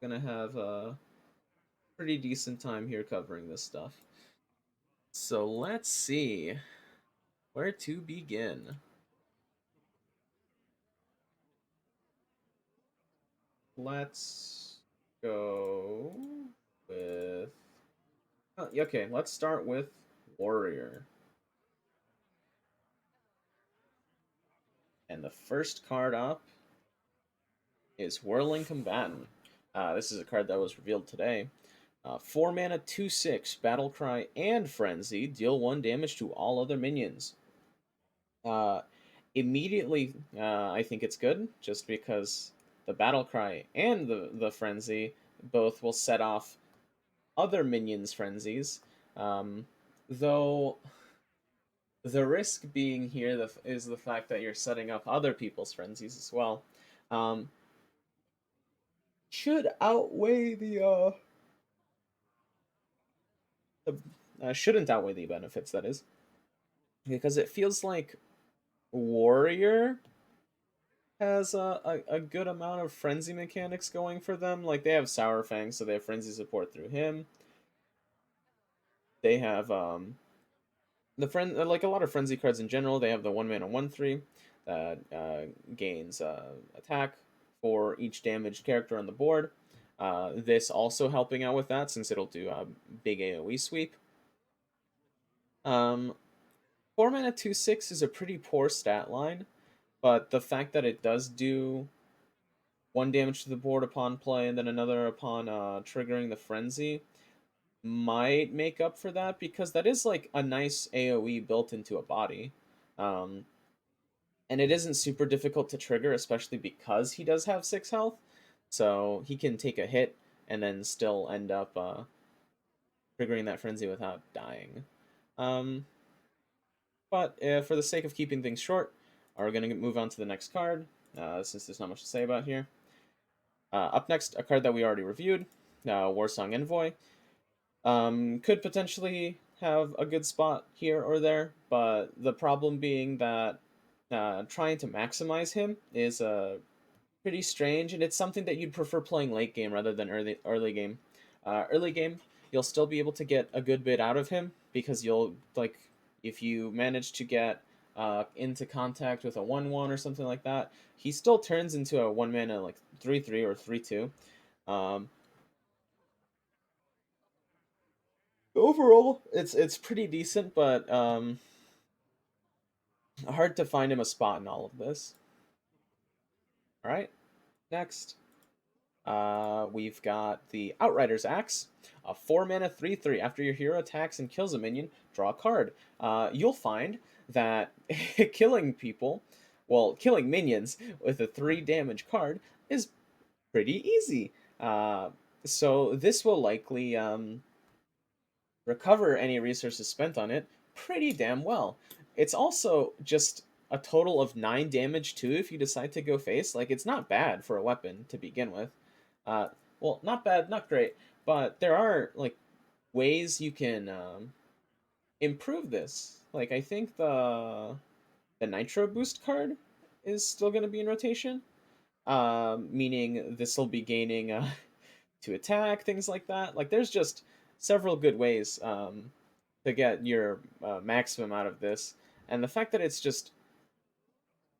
Gonna have a pretty decent time here covering this stuff. So let's see where to begin. Let's go with. Oh, okay, let's start with Warrior. And the first card up is Whirling Combatant. This is a card that was revealed today. 4 mana, 2/6, Battle Cry, and Frenzy. Deal 1 damage to all other minions. Uh, Immediately, I think it's good, just because the Battle Cry and the Frenzy both will set off other minions' frenzies. Though the risk being here is the fact that you're setting up other people's frenzies as well. Um, should outweigh the shouldn't outweigh the benefits, that is, because it feels like Warrior has a good amount of frenzy mechanics going for them. Like they have Sour Fang, so they have frenzy support through him. They have the friend like a lot of frenzy cards in general. They have the 1 mana 1/3 that gains attack for each damaged character on the board. This also helping out with that since it'll do a big AOE sweep. 4 mana 2/6 is a pretty poor stat line, but the fact that it does do 1 damage to the board upon play and then another upon triggering the frenzy might make up for that, because that is like a nice AoE built into a body. Um, and it isn't super difficult to trigger, especially because he does have 6 health. So he can take a hit and then still end up triggering that frenzy without dying. Um, but for the sake of keeping things short, we're going to move on to the next card, since there's not much to say about here. Up next, a card that we already reviewed, Warsong Envoy. Could potentially have a good spot here or there, but the problem being that trying to maximize him is pretty strange, and it's something that you'd prefer playing late game rather than early game. Early game, you'll still be able to get a good bit out of him because you'll like if you manage to get into contact with a 1/1 or something like that, he still turns into a 1 mana like 3/3 or 3/2. Um, Overall, it's pretty decent, but hard to find him a spot in all of this. All right, next. We've got the Outrider's Axe, a 4 mana 3/3. After your hero attacks and kills a minion, draw a card. You'll find that killing people, well, killing minions with a 3 damage card is pretty easy. So this will likely recover any resources spent on it pretty damn well. It's also just a total of 9 damage too if you decide to go face. Like, it's not bad for a weapon to begin with. Uh, well, not bad, not great, but there are like ways you can improve this. Like, I think the Nitro Boost card is still going to be in rotation, meaning this will be gaining to attack, things like that. Like, there's just several good ways to get your maximum out of this, and the fact that it's just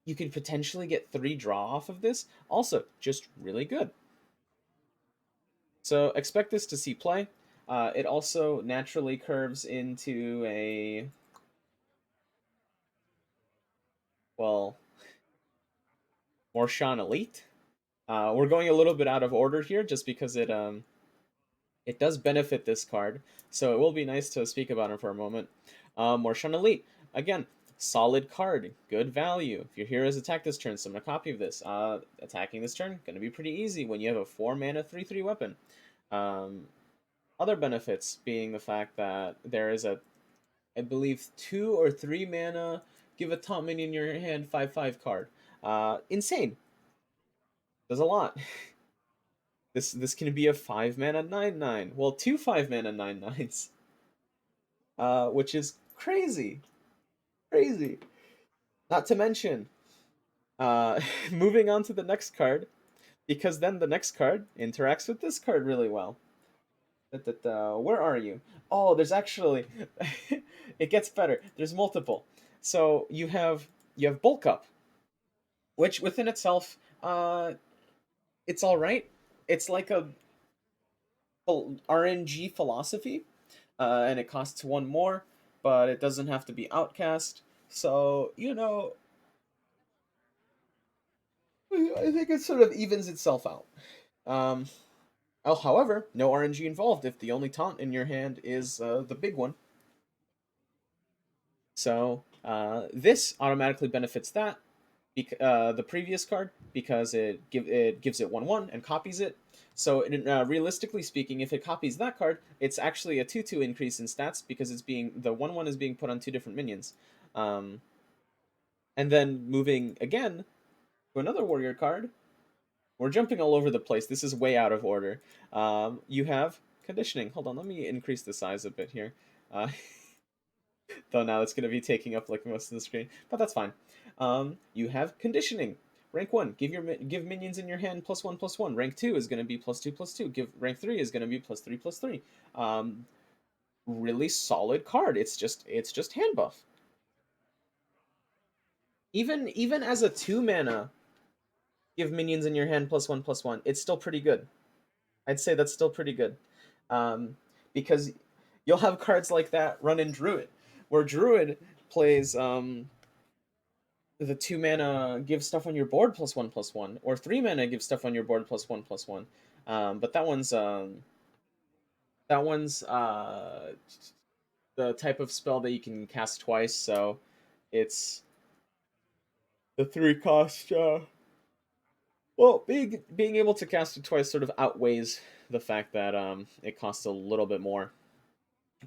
you could potentially get 3 draw off of this, also just really good. So expect this to see play. It also naturally curves into a, well, Morshan Elite. We're going a little bit out of order here just because it does benefit this card, so it will be nice to speak about him for a moment. Morshan Elite, again, solid card, good value. If your heroes attack this turn, summon a copy of this. Attacking this turn, going to be pretty easy when you have a 4 mana 3/3 weapon. Um, Other benefits being the fact that there is a, I believe, 2 or 3 mana, give a top minion in your hand 5/5 card. Insane. Does a lot. This can be a 5 mana 9/9. Well, 2 5 mana 9/9s. Which is crazy. Crazy. Not to mention, moving on to the next card, because then the next card interacts with this card really well. Where are you? Oh, there's actually it gets better. There's multiple. So you have bulk up, which within itself, it's all right. It's like a RNG philosophy, and it costs one more, but it doesn't have to be outcast. So I think it sort of evens itself out. Um, however, no RNG involved if the only taunt in your hand is the big one. So this automatically benefits that, the previous card, because it gives it 1/1 and copies it. So realistically speaking, if it copies that card, it's actually a 2/2 increase in stats because the 1/1 is being put on two different minions. Um, and then moving again to another warrior card. We're jumping all over the place. This is way out of order. You have conditioning. Hold on, let me increase the size a bit here. Uh, though now it's going to be taking up like most of the screen, but that's fine. You have conditioning. Rank 1, give minions in your hand +1/+1. Rank 2 is going to be +2/+2. Give rank 3 is going to be +3/+3. Really solid card. It's just hand buff. Even as a 2 mana, give minions in your hand +1/+1. It's still pretty good. I'd say that's still pretty good. Um, because you'll have cards like that run in Druid, where Druid plays the 2 mana give stuff on your board +1/+1, or 3 mana give stuff on your board +1/+1. But that one's the type of spell that you can cast twice, so it's the 3 cost. Well, being able to cast it twice sort of outweighs the fact that it costs a little bit more.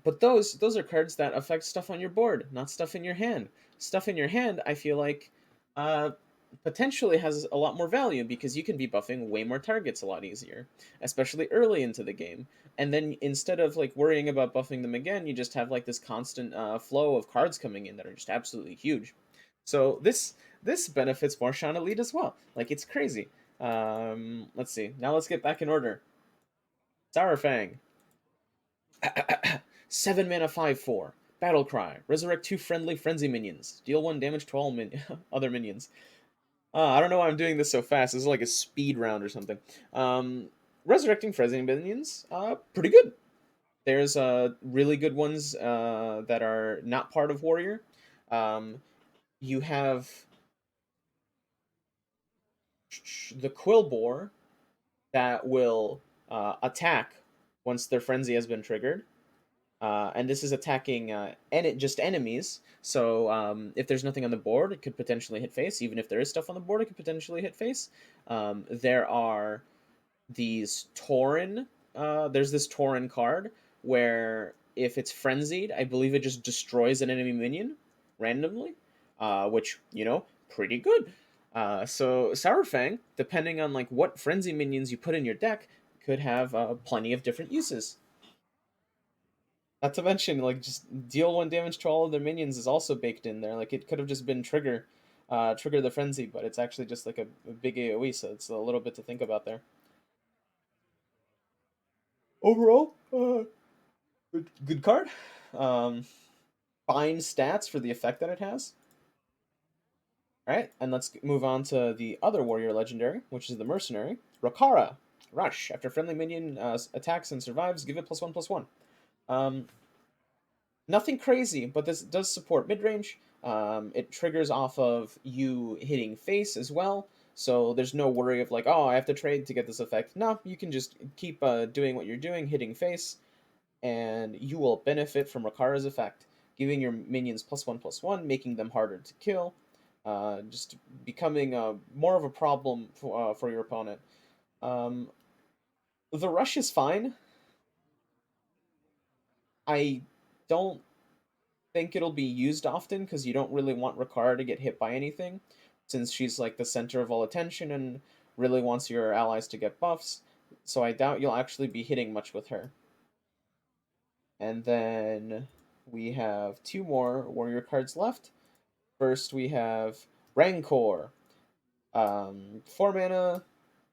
But those are cards that affect stuff on your board, not stuff in your hand. Stuff in your hand, I feel like, uh, potentially has a lot more value because you can be buffing way more targets a lot easier, especially early into the game. And then instead of like worrying about buffing them again, you just have like this constant flow of cards coming in that are just absolutely huge. So this benefits Marshawn Elite as well. Like it's crazy. Let's see. Now let's get back in order. Sourfang. 7 mana 5/4. Battle Cry. Resurrect 2 friendly frenzy minions. Deal 1 damage to all other minions. I don't know why I'm doing this so fast. This is like a speed round or something. Resurrecting frenzy minions, pretty good. There's really good ones that are not part of Warrior. Um, you have the Quillbore that will attack once their frenzy has been triggered. And this is attacking just enemies. So if there's nothing on the board, it could potentially hit face. Even if there is stuff on the board, it could potentially hit face. There are these Tauren. There's this Tauren card where if it's frenzied, I believe it just destroys an enemy minion randomly, which pretty good. So Sourfang, depending on like what frenzy minions you put in your deck, could have plenty of different uses. Not to mention, like, just deal 1 damage to all of their minions is also baked in there. Like, it could have just been trigger the frenzy, but it's actually just like a big AoE, so it's a little bit to think about there. Overall, good card. Um, Fine stats for the effect that it has. All right, and let's move on to the other warrior legendary, which is the mercenary, Rakara. Rush. After friendly minion attacks and survives, give it +1/+1. Um, Nothing crazy, but this does support mid range. It triggers off of you hitting face as well, so there's no worry of like, oh, I have to trade to get this effect. No, you can just keep doing what you're doing, hitting face, and you will benefit from Rakara's effect, giving your minions +1/+1, making them harder to kill, just becoming more of a problem for your opponent. Um, the rush is fine. I don't think it'll be used often because you don't really want Ricard to get hit by anything, since she's like the center of all attention and really wants your allies to get buffs. So I doubt you'll actually be hitting much with her. And then we have 2 more warrior cards left. First, we have Rancor. 4 mana,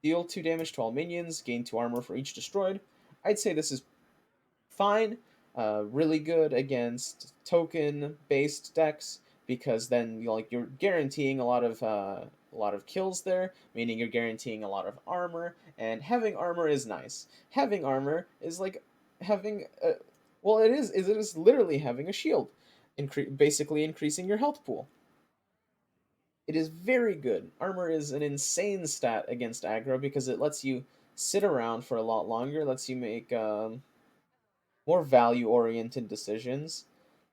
Deal 2 damage to all minions, gain 2 armor for each destroyed. I'd say this is fine. Really good against token-based decks because then you're guaranteeing a lot of kills there, meaning you're guaranteeing a lot of armor. And having armor is nice. Having armor is like having well, it is literally having a shield, basically increasing your health pool. It is very good. Armor is an insane stat against aggro because it lets you sit around for a lot longer, lets you make more value oriented decisions.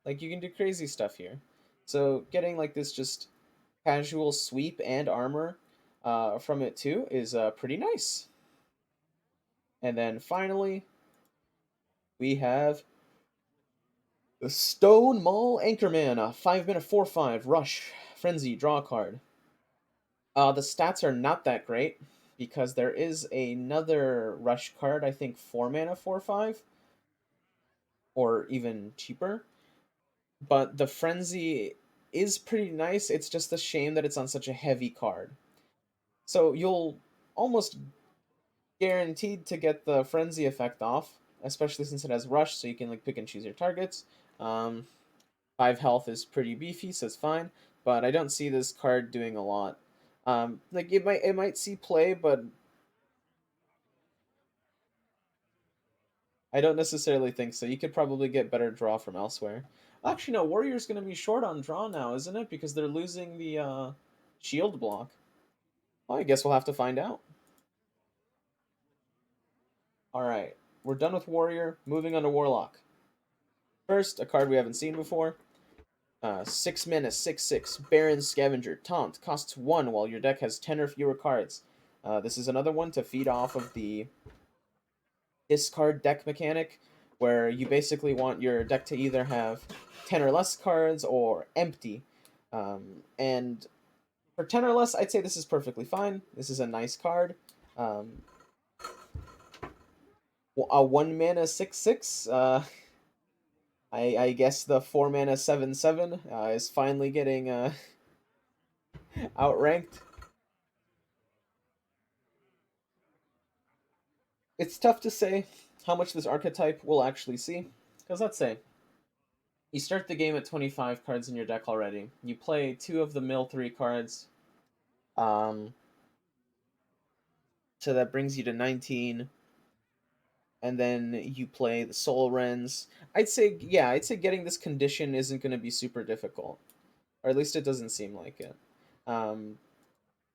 Like you can do crazy stuff here. So getting like this just casual sweep and armor from it too is pretty nice. And then finally, we have the Stone Maul Anchorman, a 5 mana 4/5 rush frenzy draw card. The stats are not that great because there is another rush card, I think 4 mana 4/5, or even cheaper. But the frenzy is pretty nice. It's just a shame that it's on such a heavy card. So you'll almost guaranteed to get the frenzy effect off, especially since it has rush, so you can like pick and choose your targets. Um, 5 health is pretty beefy, so it's fine. But I don't see this card doing a lot. Like it might see play, but I don't necessarily think so. You could probably get better draw from elsewhere. Actually, no. Warrior's going to be short on draw now, isn't it? Because they're losing the shield block. Well, I guess we'll have to find out. All right, we're done with Warrior. Moving on to Warlock. First, a card we haven't seen before. 6 mana, 6/6. Barrens Scavenger. Taunt. Costs 1 while your deck has 10 or fewer cards. This is another one to feed off of the discard deck mechanic, where you basically want your deck to either have 10 or less cards or empty. And for 10 or less, I'd say this is perfectly fine. This is a nice card. A 1 mana 6/6. I guess the 4 mana 7/7 is finally getting outranked. It's tough to say how much this archetype will actually see. Because let's say you start the game at 25 cards in your deck already. You play 2 of the mill 3 cards. Um, so that brings you to 19. And then you play the Soul Rens. I'd say getting this condition isn't going to be super difficult. Or at least it doesn't seem like it. Um,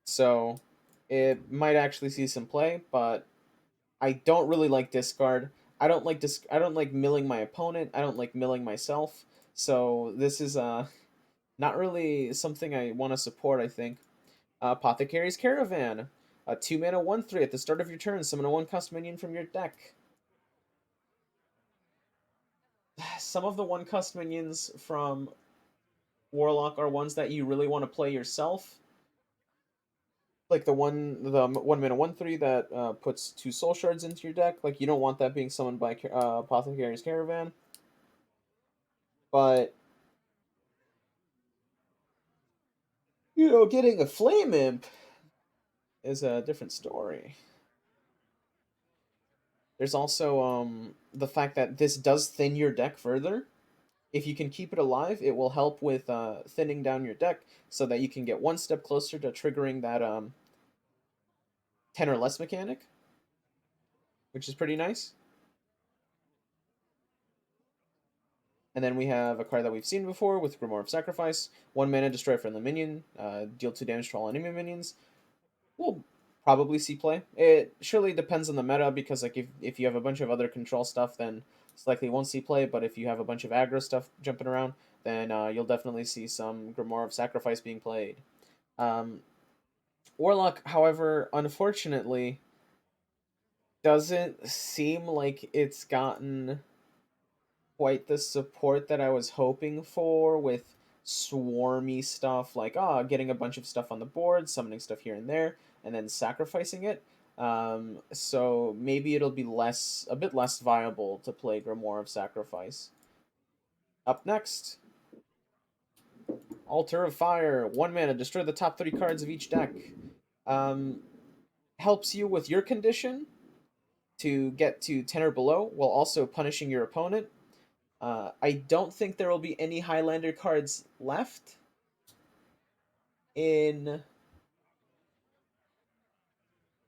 so it might actually see some play, but I don't really like discard. I don't like milling my opponent. I don't like milling myself. So this is not really something I want to support, I think. Apothecary's Caravan. A 2 mana 1/3 at the start of your turn. Summon a 1 cost minion from your deck. Some of the 1 cost minions from Warlock are ones that you really want to play yourself. Like the 1 mana 1/3 that puts 2 soul shards into your deck. Like you don't want that being summoned by Apothecary's Caravan. But getting a flame imp is a different story. There's also the fact that this does thin your deck further. If you can keep it alive, it will help with thinning down your deck so that you can get one step closer to triggering that 10 or less mechanic, which is pretty nice. And then we have a card that we've seen before with Grimoire of Sacrifice. 1 mana, destroy friendly minion. Deal 2 damage to all enemy minions. We'll probably see play. It surely depends on the meta because like if you have a bunch of other control stuff, then it's likely won't see play. But if you have a bunch of aggro stuff jumping around, then you'll definitely see some Grimoire of Sacrifice being played. Um, Warlock, however, unfortunately, doesn't seem like it's gotten quite the support that I was hoping for with swarmy stuff like getting a bunch of stuff on the board, summoning stuff here and there, and then sacrificing it. So maybe it'll be a bit less viable to play Grimoire of Sacrifice. Up next, Altar of Fire. 1 mana, destroy the top 30 cards of each deck. Um, helps you with your condition to get to 10 or below while also punishing your opponent. I don't think there will be any Highlander cards left in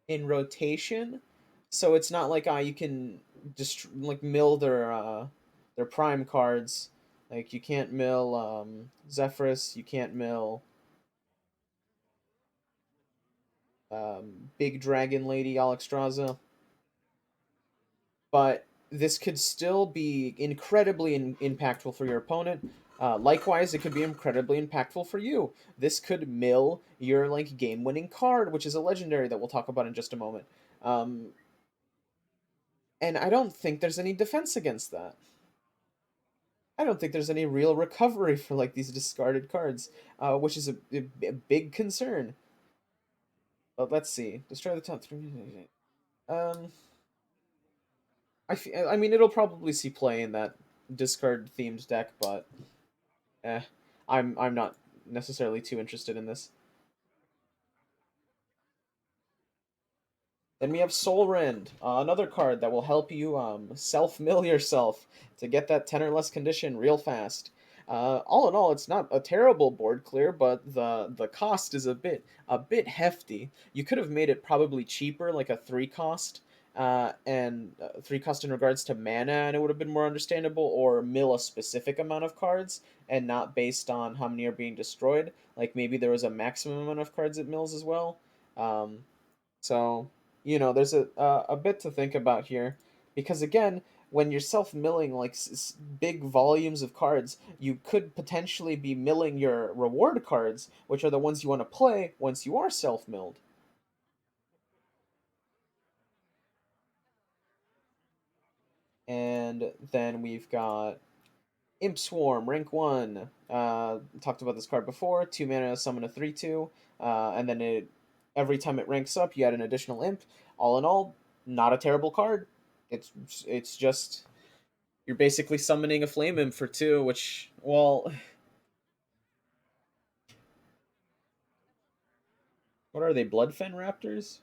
rotation, so it's not like you can just like mill their prime cards. Like you can't mill Zephyrus, you can't mill Big Dragon Lady Alexstrasza, but this could still be incredibly impactful for your opponent. Likewise, it could be incredibly impactful for you. This could mill your like game-winning card, which is a legendary that we'll talk about in just a moment. Um, and I don't think there's any defense against that. I don't think there's any real recovery for like these discarded cards, which is a big concern. But let's see. Destroy the top three. Um, I mean, it'll probably see play in that discard themed deck, but eh, I'm not necessarily too interested in this. Then we have Soul Rend, another card that will help you self-mill yourself to get that 10 or less condition real fast. All in all, it's not a terrible board clear, but the cost is a bit hefty. You could have made it probably cheaper, like a 3 cost, and 3 cost in regards to mana, and it would have been more understandable, or mill a specific amount of cards and not based on how many are being destroyed. Like maybe there was a maximum amount of cards it mills as well. Um, so, there's a bit to think about here, because again, when you're self milling like big volumes of cards, you could potentially be milling your reward cards, which are the ones you want to play once you are self milled. And then we've got Imp Swarm, rank 1. Talked about this card before. 2 mana, summon a 3/2. And then every time it ranks up, you add an additional Imp. All in all, not a terrible card. It's it's just you're basically summoning a Flame Imp for 2, which, well, what are they, Bloodfen Raptors?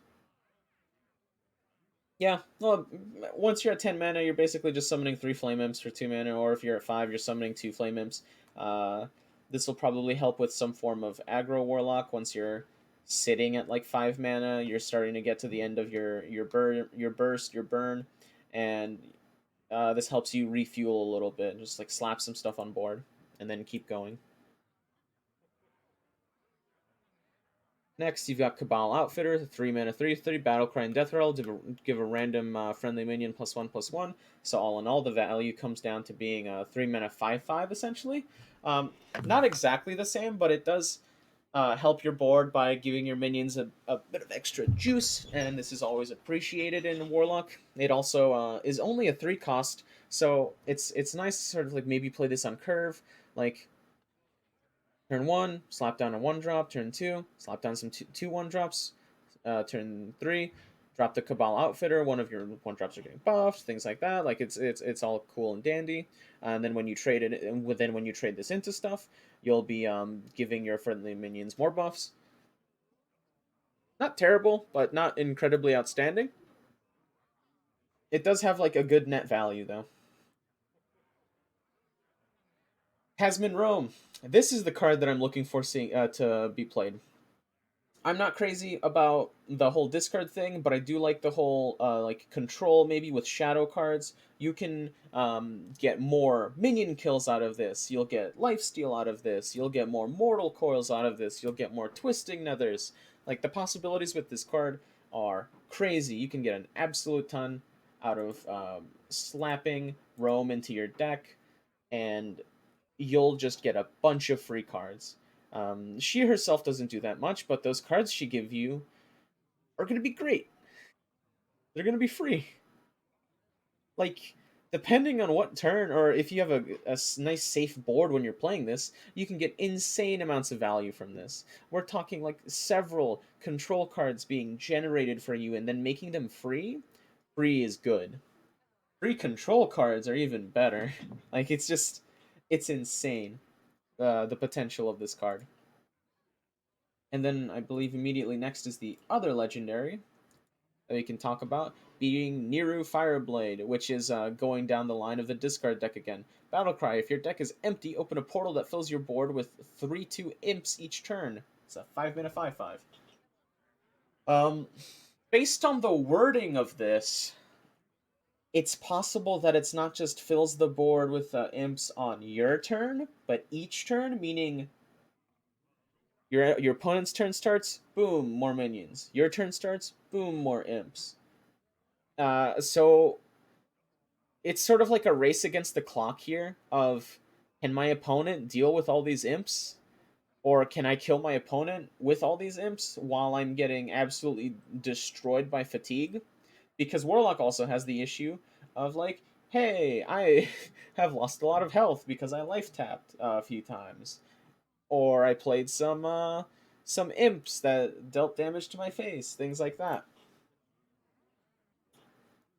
Yeah, well, once you're at 10 mana, you're basically just summoning 3 Flame Imps for 2 mana, or if you're at 5, you're summoning 2 Flame Imps. Uh, this will probably help with some form of aggro Warlock. Once you're sitting at like 5 mana, you're starting to get to the end of your burst, your burn, and this helps you refuel a little bit, just like slap some stuff on board, and then keep going. Next, you've got Cabal Outfitter, 3 mana, 3/3, Battle Cry and Death Rattle, give a random friendly minion +1/+1. So, all in all, the value comes down to being a 3 mana 5/5 essentially. Um, Not exactly the same, but it does help your board by giving your minions a bit of extra juice, and this is always appreciated in Warlock. It also is only a 3 cost, so it's nice to sort of like maybe play this on curve. Like, turn 1, slap down a 1-drop. Turn 2, slap down some 2 1-drops. Turn 3, drop the Cabal Outfitter. One of your 1-drops are getting buffed. Things like that. Like it's all cool and dandy. And then when you trade it, and then when you trade this into stuff, you'll be giving your friendly minions more buffs. Not terrible, but not incredibly outstanding. It does have like a good net value though. Hasmin Rome. This is the card that I'm looking for seeing to be played. I'm not crazy about the whole discard thing, but I do like the whole like control maybe with shadow cards. You can get more minion kills out of this. You'll get lifesteal out of this. You'll get more mortal coils out of this. You'll get more twisting nethers. Like the possibilities with this card are crazy. You can get an absolute ton out of slapping Rome into your deck, and you'll just get a bunch of free cards. She herself doesn't do that much, but those cards she give you are going to be great. They're going to be free. Like, depending on what turn, or if you have a nice safe board when you're playing this, you can get insane amounts of value from this. We're talking like several control cards being generated for you and then making them free. Free is good. Free control cards are even better. Like, it's insane, the potential of this card. And then I believe immediately next is the other legendary. that we can talk about being Niru Fireblade, which is going down the line of the discard deck again. Battlecry, if your deck is empty, open a portal that fills your board with 3/2 imps each turn. It's a 5 mana 5/5. Um, Based on the wording of this, it's possible that it's not just fills the board with imps on your turn, but each turn, meaning your opponent's turn starts, boom, more minions. Your turn starts, boom, more imps. So it's sort of like a race against the clock here of can my opponent deal with all these imps? Or can I kill my opponent with all these imps while I'm getting absolutely destroyed by fatigue? Because Warlock also has the issue of like, hey, I have lost a lot of health because I life tapped a few times, or I played some imps that dealt damage to my face, things like that.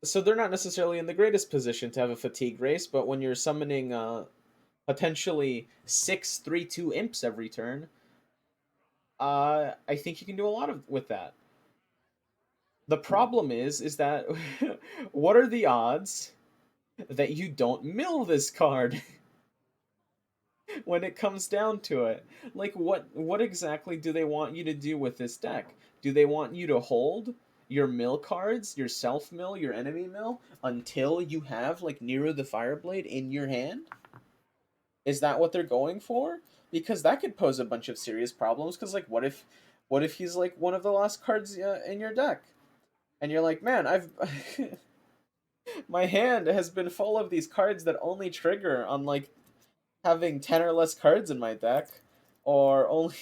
So they're not necessarily in the greatest position to have a fatigue race, but when you're summoning potentially 6/3/2 imps every turn, I think you can do a lot of with that. The problem is that what are the odds that you don't mill this card when it comes down to it? Like what exactly do they want you to do with this deck? Do they want you to hold your mill cards, your self mill, your enemy mill until you have like Nero the Fireblade in your hand? Is that what they're going for? Because that could pose a bunch of serious problems cuz like what if he's like one of the last cards in your deck? And you're like, "Man, I've my hand has been full of these cards that only trigger on like having 10 or less cards in my deck, or only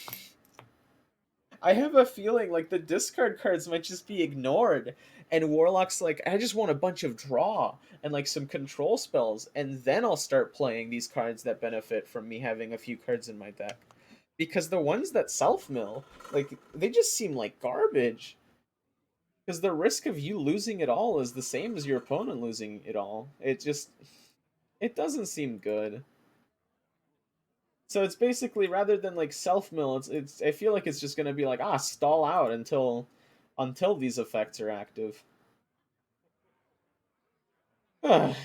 I have a feeling like the discard cards might just be ignored, and Warlock's like, I just want a bunch of draw and like some control spells, and then I'll start playing these cards that benefit from me having a few cards in my deck. Because the ones that self mill, like, they just seem like garbage. Because the risk of you losing it all is the same as your opponent losing it all. It doesn't seem good. So it's basically rather than like self mill, it's I feel like it's just gonna be like stall out until these effects are active. The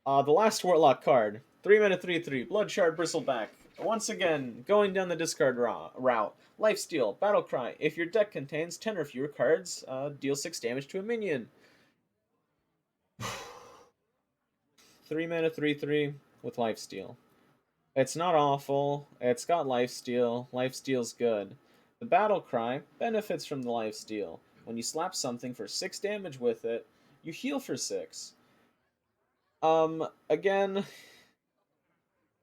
last Warlock card, 3 mana 3/3, Blood Shard Bristleback. Once again, going down the discard route. Lifesteal, Battlecry. If your deck contains 10 or fewer cards, deal 6 damage to a minion. 3 mana 3/3 with Lifesteal. It's not awful. It's got lifesteal. Lifesteal's good. The battle cry benefits from the lifesteal. When you slap something for 6 damage with it, you heal for 6. Again,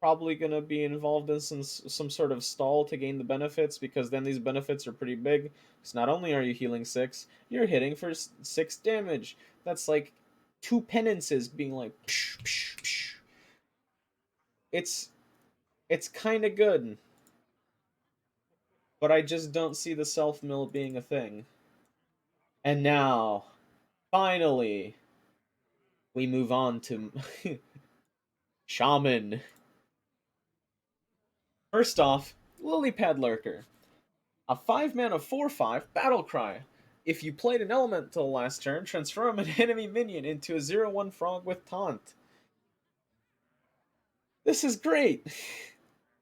probably gonna be involved in some sort of stall to gain the benefits because then these benefits are pretty big. Because not only are you healing 6, you're hitting for 6 damage. That's like 2 penances being like psh, psh, psh. It's it's kind of good. But I just don't see the self mill being a thing. And now, finally, we move on to Shaman. First off, Lilypad Lurker. A 5 mana 4/5 battle cry. If you played an elemental last turn, transform an enemy minion into a 0/1 frog with taunt. This is great.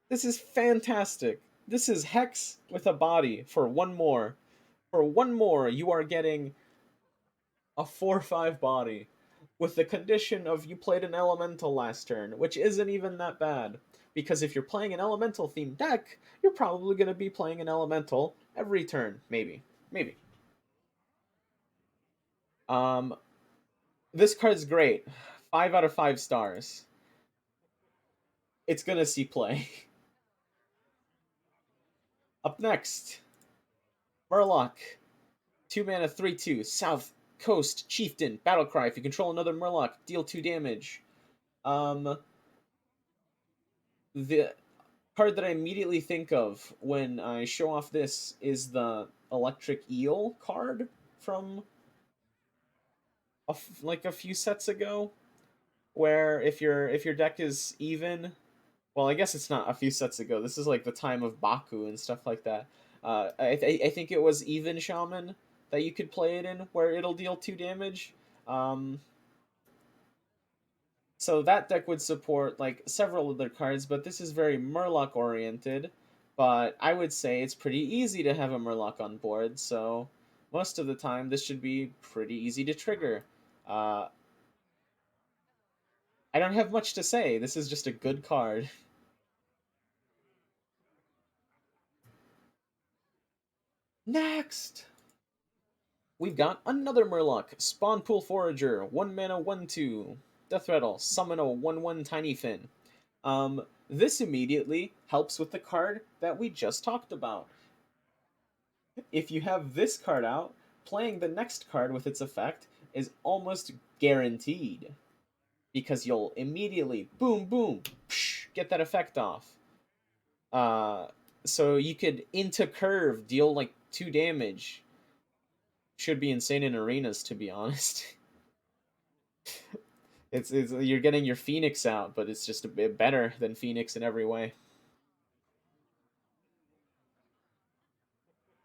This is fantastic. This is Hex with a body for one more. For one more, you are getting a 4/5 body with the condition of you played an elemental last turn, which isn't even that bad. Because if you're playing an elemental themed deck, you're probably going to be playing an elemental every turn. Maybe. Maybe. Um, this card's great. 5 out of 5 stars. It's going to see play. Up next, Murloc. 2 mana 3/2. South Coast Chieftain. Battlecry. If you control another Murloc, deal 2 damage. Um, the card that I immediately think of when I show off this is the Electric Eel card from like a few sets ago, where if your deck is even, well, I guess it's not a few sets ago. This is like the time of Baku and stuff like that. I think it was even Shaman that you could play it in where it'll deal 2 damage. Um, so that deck would support like several other cards, but this is very Murloc oriented. But I would say it's pretty easy to have a Murloc on board, so most of the time this should be pretty easy to trigger. Uh, I don't have much to say. This is just a good card. Next, we've got another Murloc, Spawn Pool Forager, 1 mana, 1/2, Death Rattle, summon a 1/1 Tiny Fin. This immediately helps with the card that we just talked about. If you have this card out, playing the next card with its effect is almost guaranteed because you'll immediately boom boom get that effect off. Uh, so you could into curve deal like 2 damage. Should be insane in arenas, to be honest. It's you're getting your Phoenix out, but it's just a bit better than Phoenix in every way.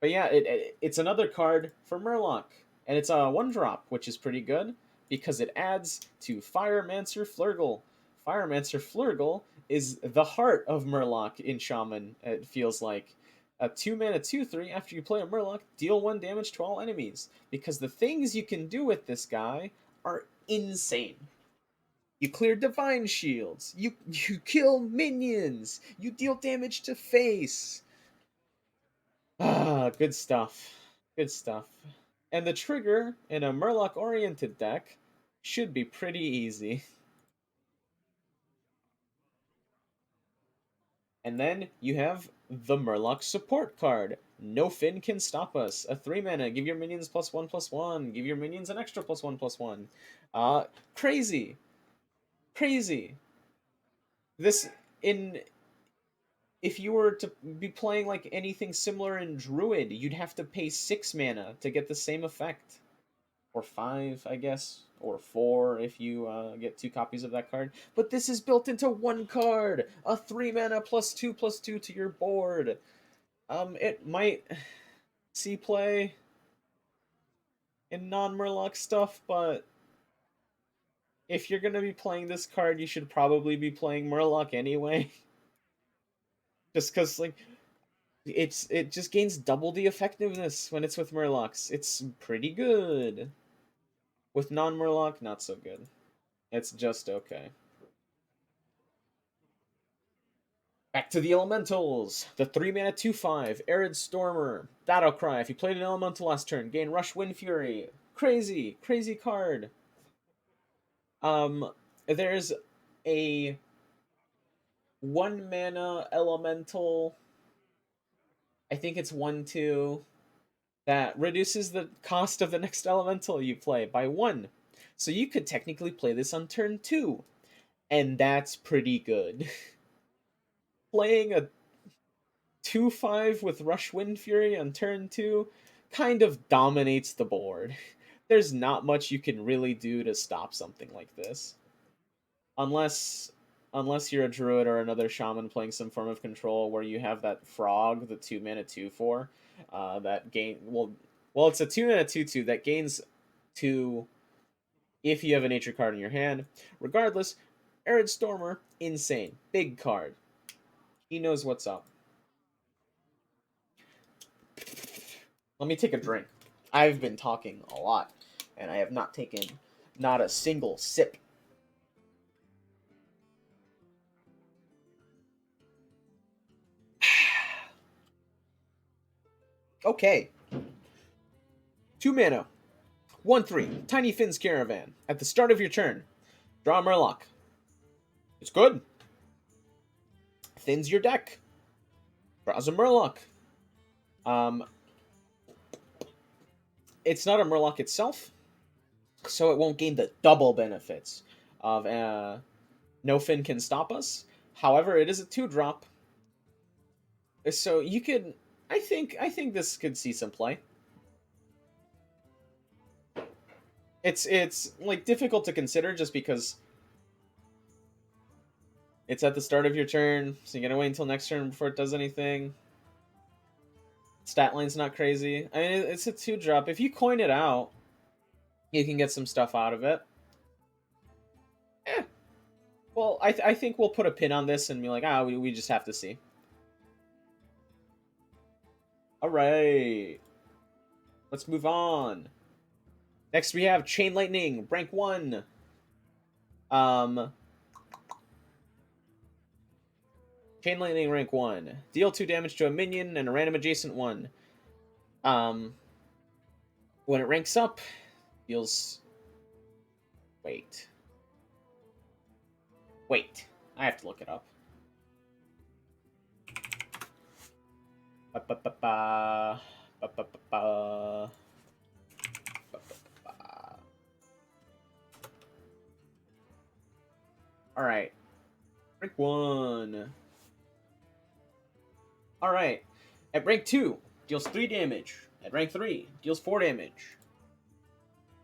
But yeah, it's another card for Murloc, and it's a 1-drop, which is pretty good because it adds to Firemancer Flurgle. Firemancer Flurgle is the heart of Murloc in Shaman. It feels like a 2 mana 2/3. After you play a Murloc, deal 1 damage to all enemies because the things you can do with this guy are insane. You clear divine shields. You kill minions. You deal damage to face. Ah, good stuff. Good stuff. And the trigger in a Murloc oriented deck should be pretty easy. And then you have the Murloc support card. No Fin can stop us. A 3 mana. Give your minions +1/+1. Give your minions an extra +1/+1. Crazy. Crazy. This in if you were to be playing like anything similar in Druid, you'd have to pay 6 mana to get the same effect. Or 5, I guess. Or 4 if you get 2 copies of that card. But this is built into 1 card! A 3 mana +2/+2 to your board. It might see play in non-Murloc stuff, but if you're gonna be playing this card, you should probably be playing Murloc anyway. Just because, like, it just gains double the effectiveness when it's with Murlocs. It's pretty good. With non-Murloc, not so good. It's just okay. Back to the elementals. The 3 mana 2/5 Arid Stormer Battle Cry. If you played an elemental last turn, gain Rush Wind Fury. Crazy, crazy card. There's a 1 mana elemental. I think it's 1/2 that reduces the cost of the next elemental you play by 1. So you could technically play this on turn 2, and that's pretty good. Playing a 2/5 with Rush Wind Fury on turn 2 kind of dominates the board. There's not much you can really do to stop something like this. Unless you're a druid or another shaman playing some form of control where you have that frog, the 2 mana 2/4, that gain well it's a 2 mana 2/2 that gains 2 if you have a nature card in your hand. Regardless, Arid Stormer, insane. Big card. He knows what's up. Let me take a drink. I've been talking a lot, and I have not taken not a single sip. Okay. 2 mana. 1/3. Tiny Finn's Caravan. At the start of your turn, draw a Murloc. It's good. Thins your deck. Draws a Murloc. Um, it's not a Murloc itself, so it won't gain the double benefits of No Fin Can Stop Us. However, it is a 2-drop, so you could. I think this could see some play. It's like difficult to consider just because it's at the start of your turn, so you gotta wait until next turn before it does anything. Stat line's not crazy. I mean, it's a 2-drop. If you coin it out, you can get some stuff out of it. Eh. Well, I think we'll put a pin on this and be like, we just have to see. All right. Let's move on. Next we have Chain Lightning, rank 1. Chain Lightning, rank 1. Deal 2 damage to a minion and a random adjacent one. When it ranks up, deals... Wait. I have to look it up. Ba-ba-ba-ba. Ba-ba-ba-ba. Ba-ba-ba-ba. Alright. Rank 1. Alright. At rank 2, deals 3 damage. At rank 3, deals 4 damage.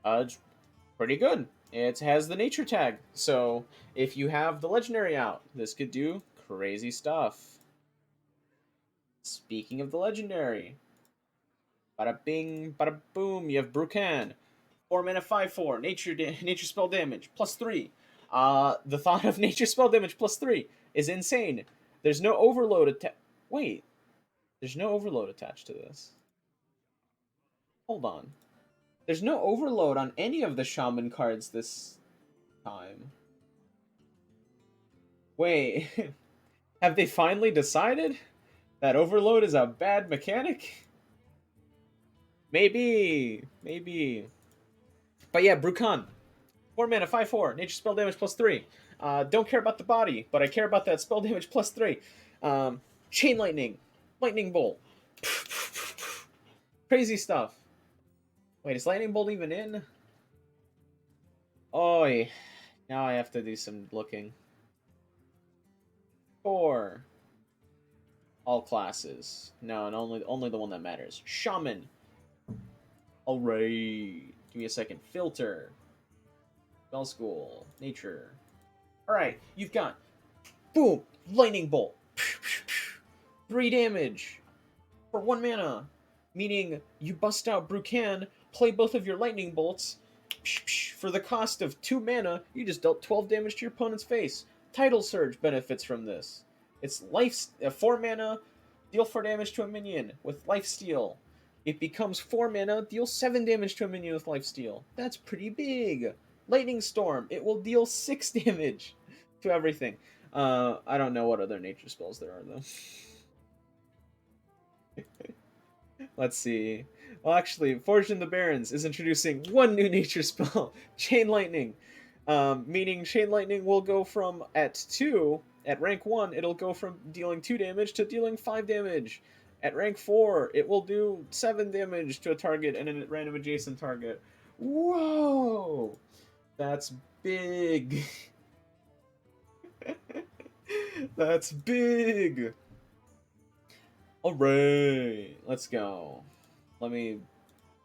It's pretty good. It has the nature tag. So, if you have the legendary out, this could do crazy stuff. Speaking of the legendary. Bada bing, bada boom, you have Brucan. 4 mana 5/4, nature spell damage, +3. The thought of nature spell damage +3 is insane. There's no overload attached. Wait, there's no overload attached to this. Hold on. There's no overload on any of the shaman cards this time. Wait, have they finally decided that overload is a bad mechanic? Maybe. But yeah, Brucan. 4 mana, 5/4, nature spell damage +3. Don't care about the body, but I care about that spell damage +3. Chain Lightning. Lightning Bolt. Crazy stuff. Wait, is Lightning Bolt even in? Oi. Now I have to do some looking. 4. All classes. No, and only the one that matters. Shaman. Alright. Give me a second. Filter. Spell School. Nature. Alright, you've got... Boom! Lightning Bolt. 3 damage. For 1 mana. Meaning, you bust out Brucan, play both of your Lightning Bolts. For the cost of 2 mana, you just dealt 12 damage to your opponent's face. Tidal Surge benefits from this. It's 4 mana, deal 4 damage to a minion with Lifesteal. It becomes 4 mana, deal 7 damage to a minion with Lifesteal. That's pretty big. Lightning Storm, it will deal 6 damage to everything. I don't know what other nature spells there are, though. Let's see. Well, actually, Forged in the Barrens is introducing one new nature spell, Chain Lightning. Meaning Chain Lightning will go from, at rank 1, it'll go from dealing 2 damage to dealing 5 damage. At rank 4, it will do 7 damage to a target and a random adjacent target. Whoa! That's big. That's big. Alright, let's go. I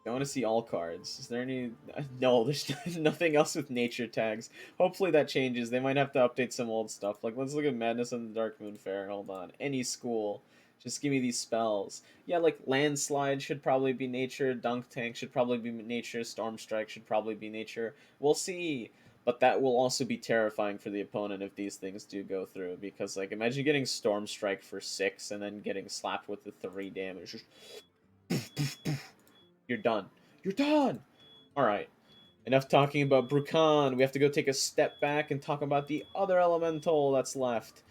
want to see all cards. Is there any... No, there's nothing else with nature tags. Hopefully that changes. They might have to update some old stuff. Like, let's look at Madness on the Dark Moon Fair. Hold on. Any school. Just give me these spells. Yeah, like, Landslide should probably be nature. Dunk Tank should probably be nature. Storm Strike should probably be nature. We'll see. But that will also be terrifying for the opponent if these things do go through. Because, like, imagine getting Storm Strike for 6 and then getting slapped with the 3 damage. Just... You're done. You're done! Alright. Enough talking about Brucan. We have to go take a step back and talk about the other elemental that's left.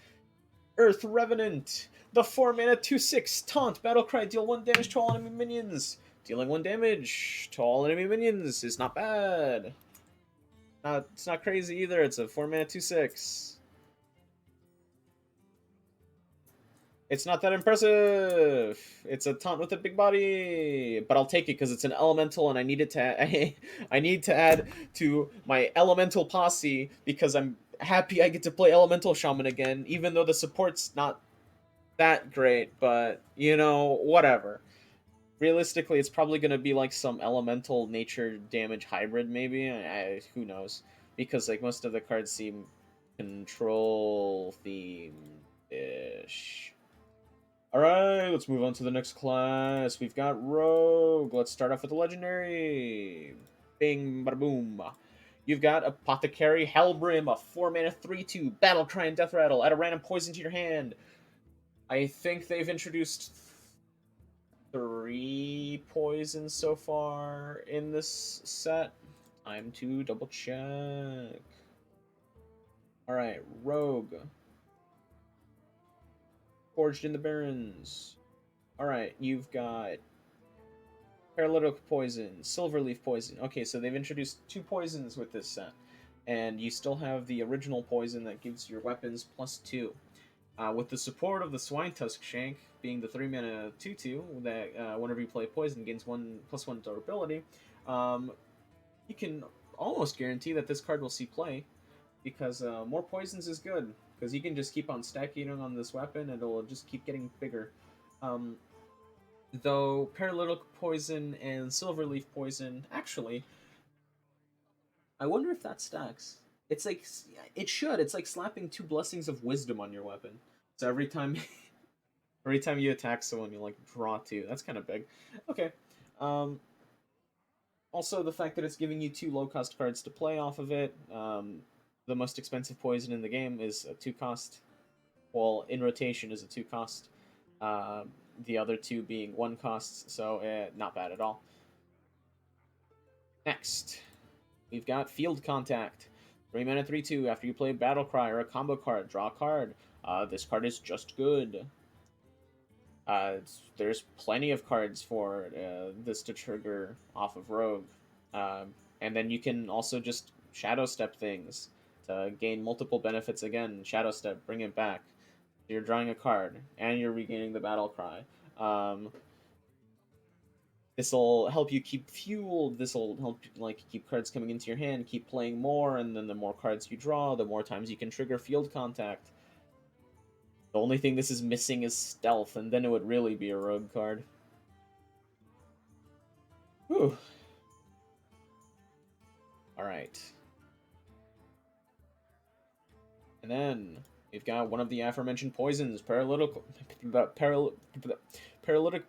Earth Revenant. The 4 mana 2/6 taunt battlecry. Deal 1 damage to all enemy minions. Dealing 1 damage to all enemy minions is not bad. It's not crazy either. It's a 4 mana 2/6. It's not that impressive. It's a taunt with a big body, but I'll take it because it's an elemental, and I need it to. I need to add to my elemental posse because I'm happy I get to play elemental shaman again, even though the support's not that great. But you know, whatever. Realistically, it's probably gonna be like some elemental nature damage hybrid, maybe. Who knows? Because like most of the cards seem control themed ish. Alright, let's move on to the next class. We've got Rogue. Let's start off with the Legendary. Bing, bada boom. You've got Apothecary Hellbrim, a 4-mana 3/2 Battle Cry and Death Rattle. Add a random poison to your hand. I think they've introduced 3 poisons so far in this set. Time to double check. Alright, Rogue. Forged in the Barrens. Alright, you've got Paralytic Poison, Silverleaf Poison. Okay, so they've introduced 2 poisons with this set. And you still have the original poison that gives your weapons +2. With the support of the Swine Tusk Shank, being the 3-mana 2/2, that whenever you play poison gains 1/1 durability, you can almost guarantee that this card will see play, because more poisons is good, because you can just keep on stacking it on this weapon and it'll just keep getting bigger. Um, though Paralytic Poison and Silverleaf Poison, actually, I wonder if that stacks. It's like, it should. It's like slapping 2 Blessings of Wisdom on your weapon. So every time, every time you attack someone, you like draw 2. That's kind of big. Okay. Um, Also, the fact that it's giving you 2 low-cost cards to play off of it. The most expensive poison in the game is a 2-cost. Well, in rotation is a 2-cost. The other 2 being 1-costs, so not bad at all. Next, we've got Field Contact. 3-mana 3/2. After you play Battle Cry or a combo card, draw a card. This card is just good. There's plenty of cards for this to trigger off of Rogue. And then you can also just Shadow Step things to gain multiple benefits again. Shadow Step, bring it back. You're drawing a card, and you're regaining the Battle Cry. This will help you keep fueled. This will help like keep cards coming into your hand, keep playing more, and then the more cards you draw, the more times you can trigger Field Contact. The only thing this is missing is Stealth, and then it would really be a Rogue card. Whew. Alright. And then we've got one of the aforementioned poisons, Paralytic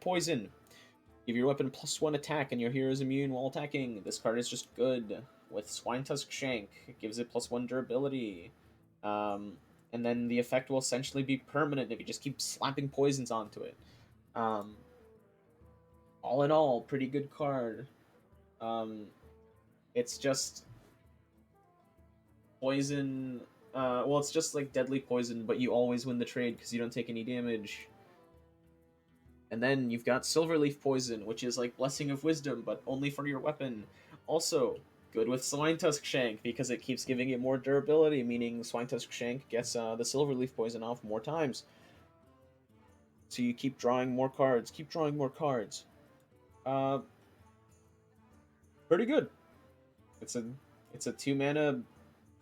Poison. Give your weapon +1 attack and your hero is immune while attacking. This card is just good. With Swine Tusk Shank, it gives it +1 durability. And then the effect will essentially be permanent if you just keep slapping poisons onto it. All in all, pretty good card. It's just poison. Well, it's just like deadly poison, but you always win the trade because you don't take any damage. And then you've got Silverleaf Poison, which is like Blessing of Wisdom, but only for your weapon. Also, good with Swine Tusk Shank because it keeps giving it more durability, meaning Swine Tusk Shank gets the Silverleaf Poison off more times. So you keep drawing more cards, keep drawing more cards. Pretty good. It's a 2-mana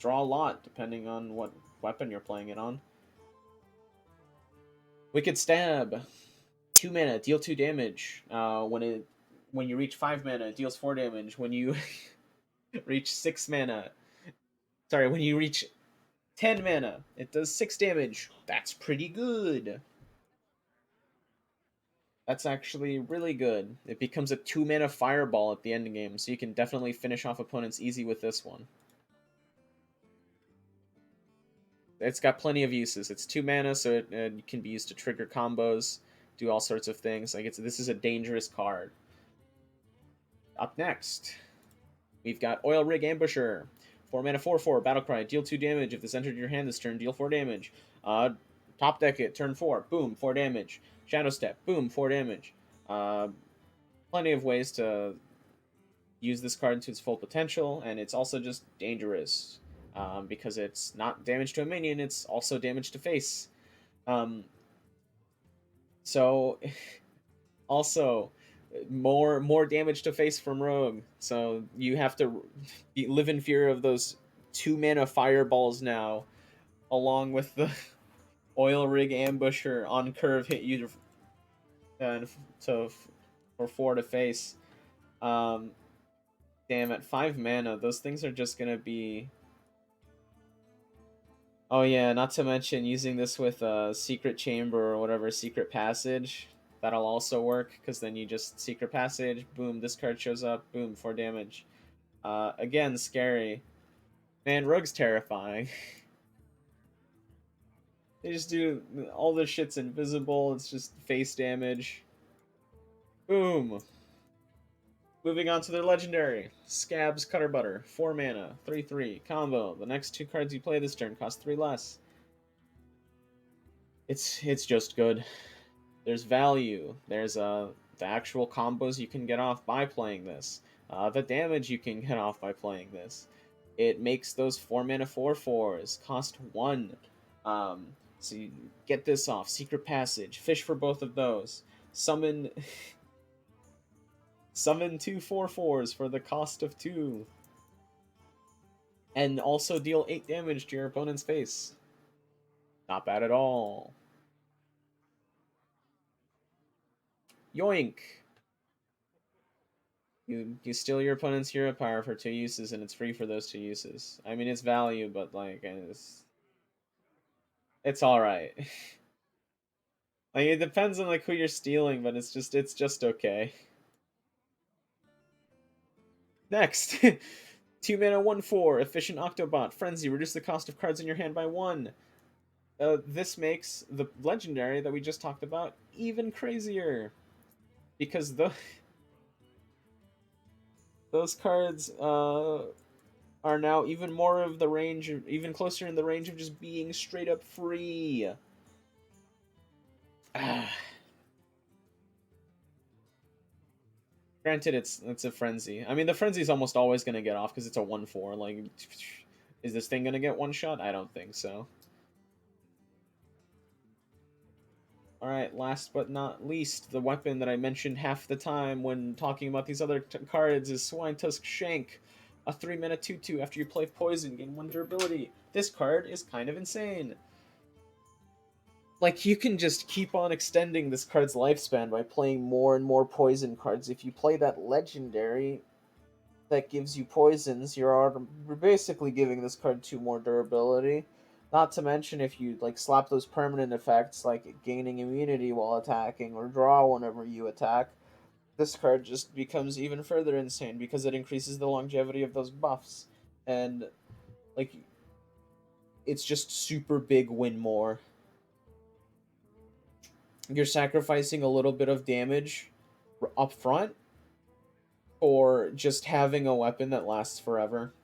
draw a lot depending on what weapon you're playing it on. Wicked Stab. 2 mana, deal 2 damage. When you reach 5 mana, it deals 4 damage. When you reach 6 mana, sorry, when you reach 10 mana, it does 6 damage. That's pretty good. That's actually really good. It becomes a 2-mana fireball at the end game, so you can definitely finish off opponents easy with this one. It's got plenty of uses. It's 2 mana, so it can be used to trigger combos, do all sorts of things. Like this is a dangerous card. Up next, we've got Oil Rig Ambusher. 4 mana 4/4 Battlecry. Deal 2 damage. If this entered your hand this turn, deal 4 damage. Top deck it. Turn 4. Boom, 4 damage. Shadow Step. Boom, 4 damage. Plenty of ways to use this card to its full potential, and it's also just dangerous. Because it's not damage to a minion, it's also damage to face. So, also, more damage to face from Rogue. So you have to live in fear of those 2 mana fireballs now, along with the Oil Rig Ambusher on curve hit you for 4 to face. Damn, at 5 mana, those things are just gonna be Oh yeah, not to mention using this with secret chamber or whatever secret passage. That'll also work because then you just secret passage, boom, this card shows up, boom, 4 damage. Again, scary. Man, Rogue's terrifying. They just do all this shit's invisible. It's just face damage. Boom. Moving on to their legendary. Scab's Cutter Butter. 4 mana. 3/3. Combo. The next 2 cards you play this turn cost 3 less. It's just good. There's value. There's the actual combos you can get off by playing this. The damage you can get off by playing this. It makes those 4 mana 4/4s cost 1. So you get this off. Secret Passage. Fish for both of those. Summon summon 2 4/4s for the cost of 2. And also deal 8 damage to your opponent's face. Not bad at all. Yoink! You steal your opponent's hero power for 2 uses, and it's free for those 2 uses. I mean, it's value, but like it's all right. Like it depends on like who you're stealing, but it's just okay. Next, 2 mana 1/4 efficient Octobot Frenzy. Reduce the cost of cards in your hand by 1. This makes the legendary that we just talked about even crazier because those cards are now even more of the range, even closer in the range of just being straight up free. Granted, it's a frenzy. I mean, the frenzy's almost always gonna get off because it's a 1/4. Like, is this thing gonna get one shot? I don't think so. All right, last but not least, the weapon that I mentioned half the time when talking about these other cards is Swine Tusk Shank. A 3 mana 2/2 after you play poison, gain 1 durability. This card is kind of insane. Like, you can just keep on extending this card's lifespan by playing more and more poison cards. If you play that legendary that gives you poisons, you're basically giving this card 2 more durability. Not to mention if you like slap those permanent effects like gaining immunity while attacking or draw whenever you attack, this card just becomes even further insane because it increases the longevity of those buffs. And like it's just super big win more. You're sacrificing a little bit of damage up front or just having a weapon that lasts forever.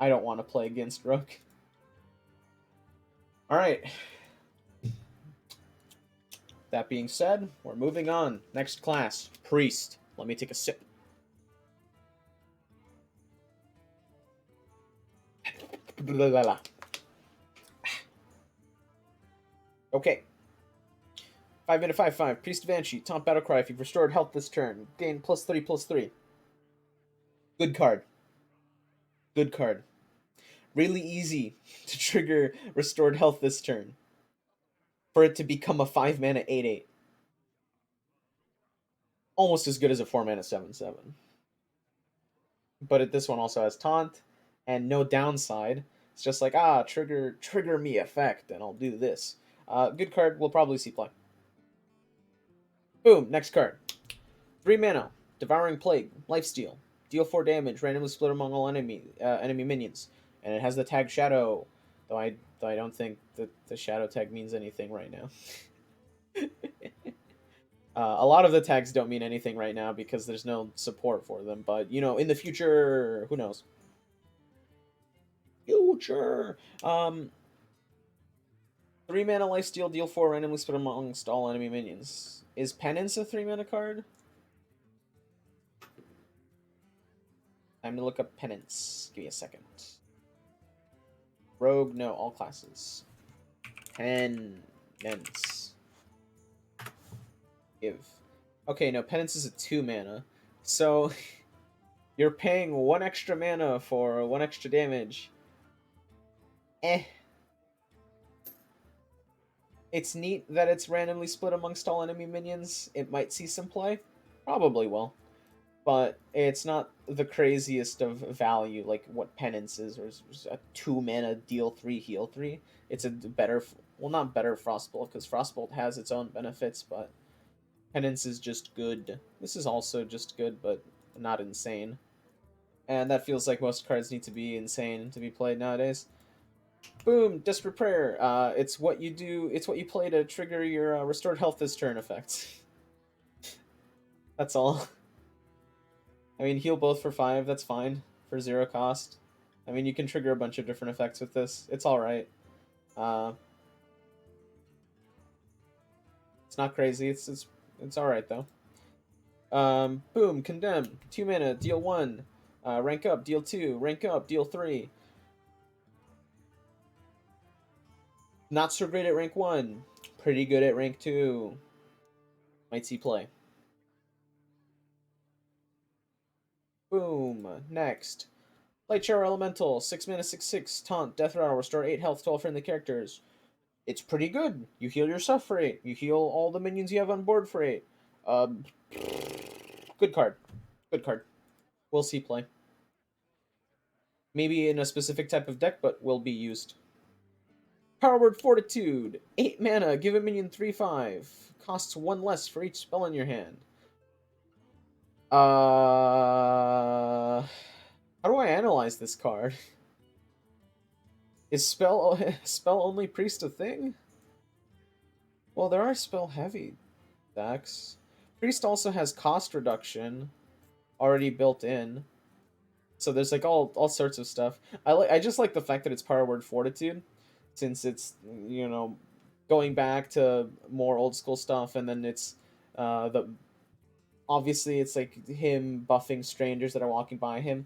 I don't want to play against Rook. All right. That being said, we're moving on. Next class, Priest. Let me take a sip. Blah, blah, blah. Okay. 5 mana 5/5. Priest Banshee. Taunt Battlecry. If you've restored health this turn, gain +3/+3. Good card. Good card. Really easy to trigger restored health this turn. For it to become a 5 mana 8/8. Almost as good as a 4 mana 7/7. But this one also has taunt and no downside. It's just like, trigger me effect, and I'll do this. Good card. We'll probably see play. Boom. Next card. 3 mana. Devouring Plague. Lifesteal. Deal 4 damage. Randomly split among all enemy minions. And it has the tag Shadow. Though I don't think that the Shadow tag means anything right now. A lot of the tags don't mean anything right now because there's no support for them. But, in the future, who knows? Future! 3 mana lifesteal, deal 4, randomly split amongst all enemy minions. Is Penance a 3 mana card? Time to look up Penance. Give me a second. Rogue, no, all classes. Penance. Give. Okay, no, Penance is a 2 mana. So, you're paying 1 extra mana for 1 extra damage. It's neat that it's randomly split amongst all enemy minions. It might see some play. Probably will. but it's not the craziest of value like what Penance is, or is a 2 mana deal 3 heal 3. It's a better, well, not better Frostbolt, because Frostbolt has its own benefits, but Penance is just good. This is also just good, but not insane. And that feels like most cards need to be insane to be played nowadays. Boom, Desperate Prayer. It's what you do. It's what you play to trigger your restored health this turn effect. That's all. I mean, heal both for 5. That's fine for 0 cost. I mean, you can trigger a bunch of different effects with this. It's all right. Uh, it's not crazy. It's all right though. Boom, Condemn. 2 mana, deal 1. Rank up, deal 2. Rank up, deal 3. Not so great at rank 1. Pretty good at rank 2. Might see play. Boom. Next. Light Shower Elemental. 6 mana, 6/6. Taunt. Death Rattle. Restore 8 health to all friendly characters. It's pretty good. You heal yourself for 8. You heal all the minions you have on board for 8. Um, good card. Good card. We'll see play. Maybe in a specific type of deck, but will be used. Power Word Fortitude. 8 mana. Give a minion 3/5. Costs 1 less for each spell in your hand. How do I analyze this card? Is spell only priest a thing? Well, there are spell heavy decks. Priest also has cost reduction already built in. So there's like all sorts of stuff. I just like the fact that it's Power Word Fortitude, since it's, you know, going back to more old school stuff, and then it's the obviously it's like him buffing strangers that are walking by him.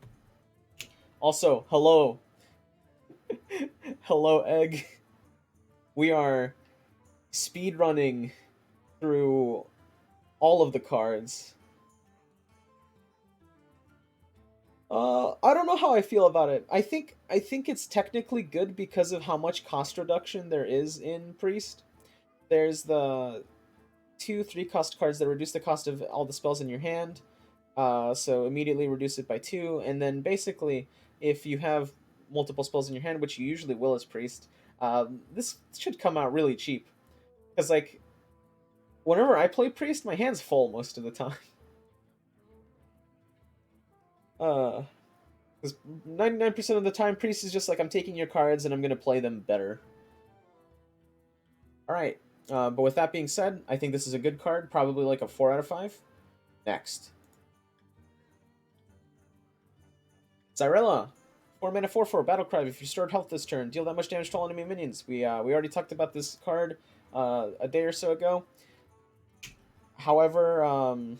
Also, hello. Hello, Egg. We are speed running through all of the cards. I don't know how I feel about it. I think it's technically good because of how much cost reduction there is in Priest. There's the 2/3 cost cards that reduce the cost of all the spells in your hand. So immediately reduce it by 2, and then basically, if you have multiple spells in your hand, which you usually will as Priest, this should come out really cheap. Because, like, whenever I play Priest, my hand's full most of the time. Uh, because 99% of the time, Priest is just like, I'm taking your cards and I'm going to play them better. Alright, but with that being said, I think this is a good card, probably like a 4 out of 5. Next. Zyrella. 4 mana 4/4 Battlecry. If you stored health this turn, deal that much damage to all enemy minions. We already talked about this card a day or so ago. However,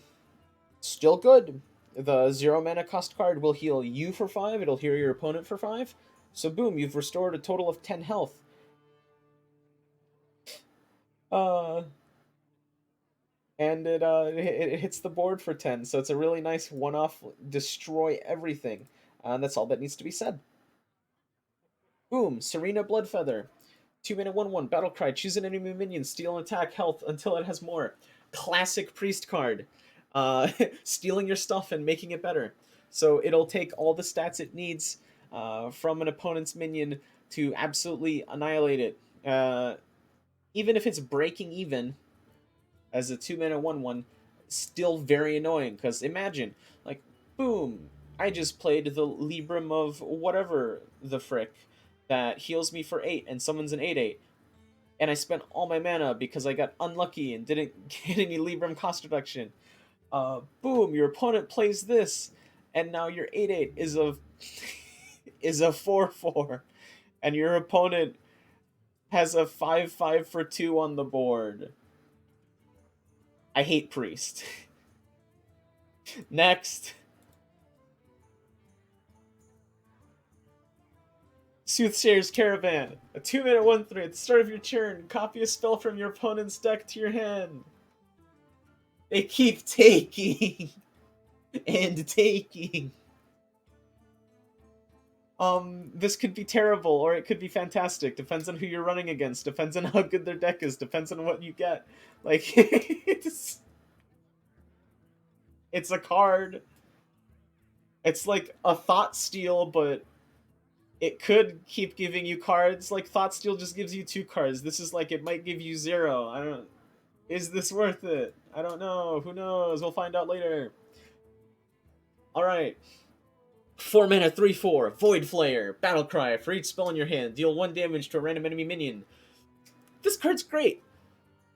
still good. The 0 mana cost card will heal you for 5. It'll heal your opponent for 5. So boom, you've restored a total of 10 health. And it hits the board for 10. So it's a really nice one-off destroy everything. And that's all that needs to be said. Boom, Serena Bloodfeather. 2 mana 1/1 Battlecry. Choose an enemy minion, steal and attack health until it has more. Classic priest card. Stealing your stuff and making it better. So it'll take all the stats it needs from an opponent's minion to absolutely annihilate it. Even if it's breaking even as a 2 mana 1/1, still very annoying. Because imagine, like, boom, I just played the Libram of whatever the frick that heals me for 8 and summons an 8/8. And I spent all my mana because I got unlucky and didn't get any Libram cost reduction. Boom, your opponent plays this, and now your 8/8 is a is a 4/4, and your opponent has a 5/5 for 2 on the board. I hate Priest. Next. Soothsayer's Caravan. A 2 mana 1/3. At the start of your turn, copy a spell from your opponent's deck to your hand. They keep taking and taking. This could be terrible or it could be fantastic. Depends on who you're running against. Depends on how good their deck is. Depends on what you get. Like, it's a card. It's like a Thought Steal, but it could keep giving you cards. Like Thought Steal just gives you 2 cards. This is like it might give you 0. I don't. Is this worth it? I don't know. Who knows? We'll find out later. All right. 4 mana, 3/4, Void Flare, Battle Cry. For each spell in your hand, deal 1 damage to a random enemy minion. This card's great.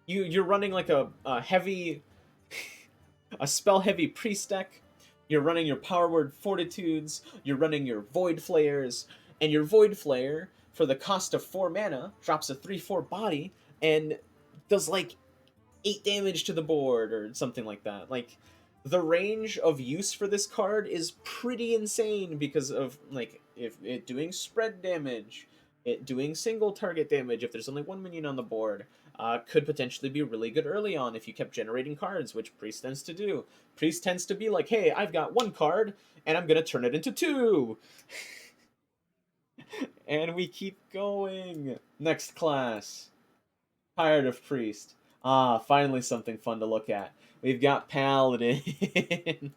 You're running like a heavy, a spell heavy priest deck. You're running your Power Word Fortitudes. You're running your Void Flares, and your Void Flare for the cost of 4 mana drops a 3/4 body and does like 8 damage to the board or something like that. Like the range of use for this card is pretty insane because of like if it doing spread damage, it doing single target damage if there's only 1 minion on the board. Could potentially be really good early on if you kept generating cards, which Priest tends to do. Priest tends to be like, hey, I've got 1 card and I'm gonna turn it into 2. And we keep going. Next class. Tired of Priest. Ah, finally something fun to look at. We've got Paladin.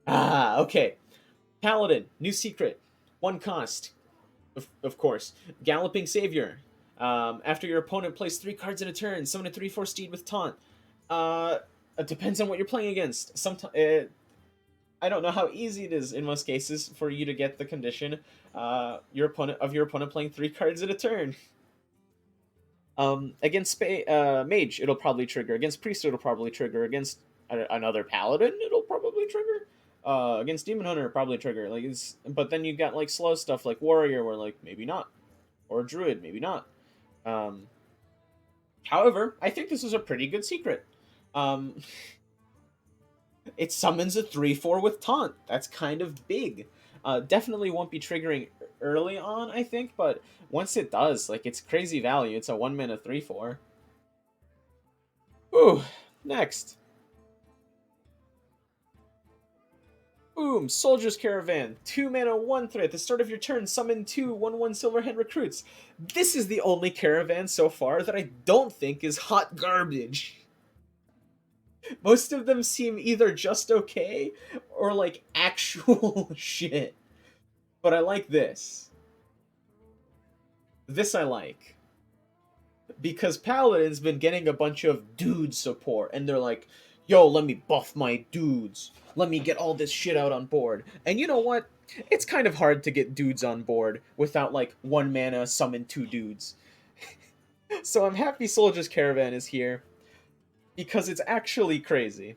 Okay. Paladin, new secret. 1 cost, of course. Galloping Savior. After your opponent plays 3 cards in a turn, summon a 3/4 steed with taunt. It depends on what you're playing against. Sometimes I don't know how easy it is in most cases for you to get the condition. Your opponent playing 3 cards in a turn. Against Mage, it'll probably trigger. Against Priest, it'll probably trigger. Against another Paladin, it'll probably trigger. Against Demon Hunter, probably trigger. Like but then you got like slow stuff like Warrior, where like maybe not, or Druid, maybe not. Um, However, I think this is a pretty good secret. Um, it summons a 3/4 with taunt. That's kind of big. Definitely won't be triggering early on, I think, but once it does, like it's crazy value. It's a 1 mana 3/4. Ooh, next. Boom, Soldier's Caravan. 2 mana, 1/3. At the start of your turn, summon 2/1/1 Silverhand recruits. This is the only caravan so far that I don't think is hot garbage. Most of them seem either just okay or like actual shit. But I like this. This I like. Because Paladin's been getting a bunch of dude support, and they're like, yo, let me buff my dudes. Let me get all this shit out on board. And you know what? It's kind of hard to get dudes on board without like 1 mana summon 2 dudes. So I'm happy Soldier's Caravan is here because it's actually crazy.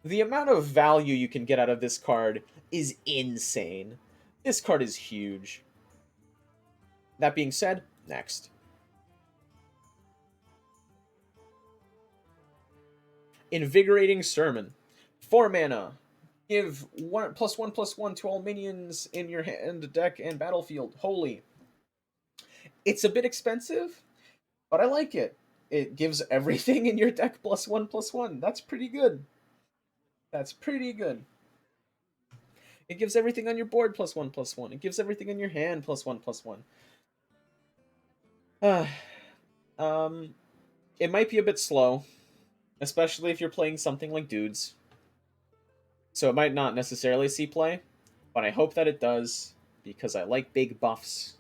The amount of value you can get out of this card is insane. This card is huge. That being said, next. Invigorating Sermon. 4 mana. Give 1+1/+1 to all minions in your hand, deck, and battlefield. Holy. It's a bit expensive, but I like it. It gives everything in your deck +1/+1. That's pretty good. That's pretty good. It gives everything on your board +1/+1. It gives everything in your hand +1/+1. It might be a bit slow, especially if you're playing something like dudes. So it might not necessarily see play, but I hope that it does, because I like big buffs,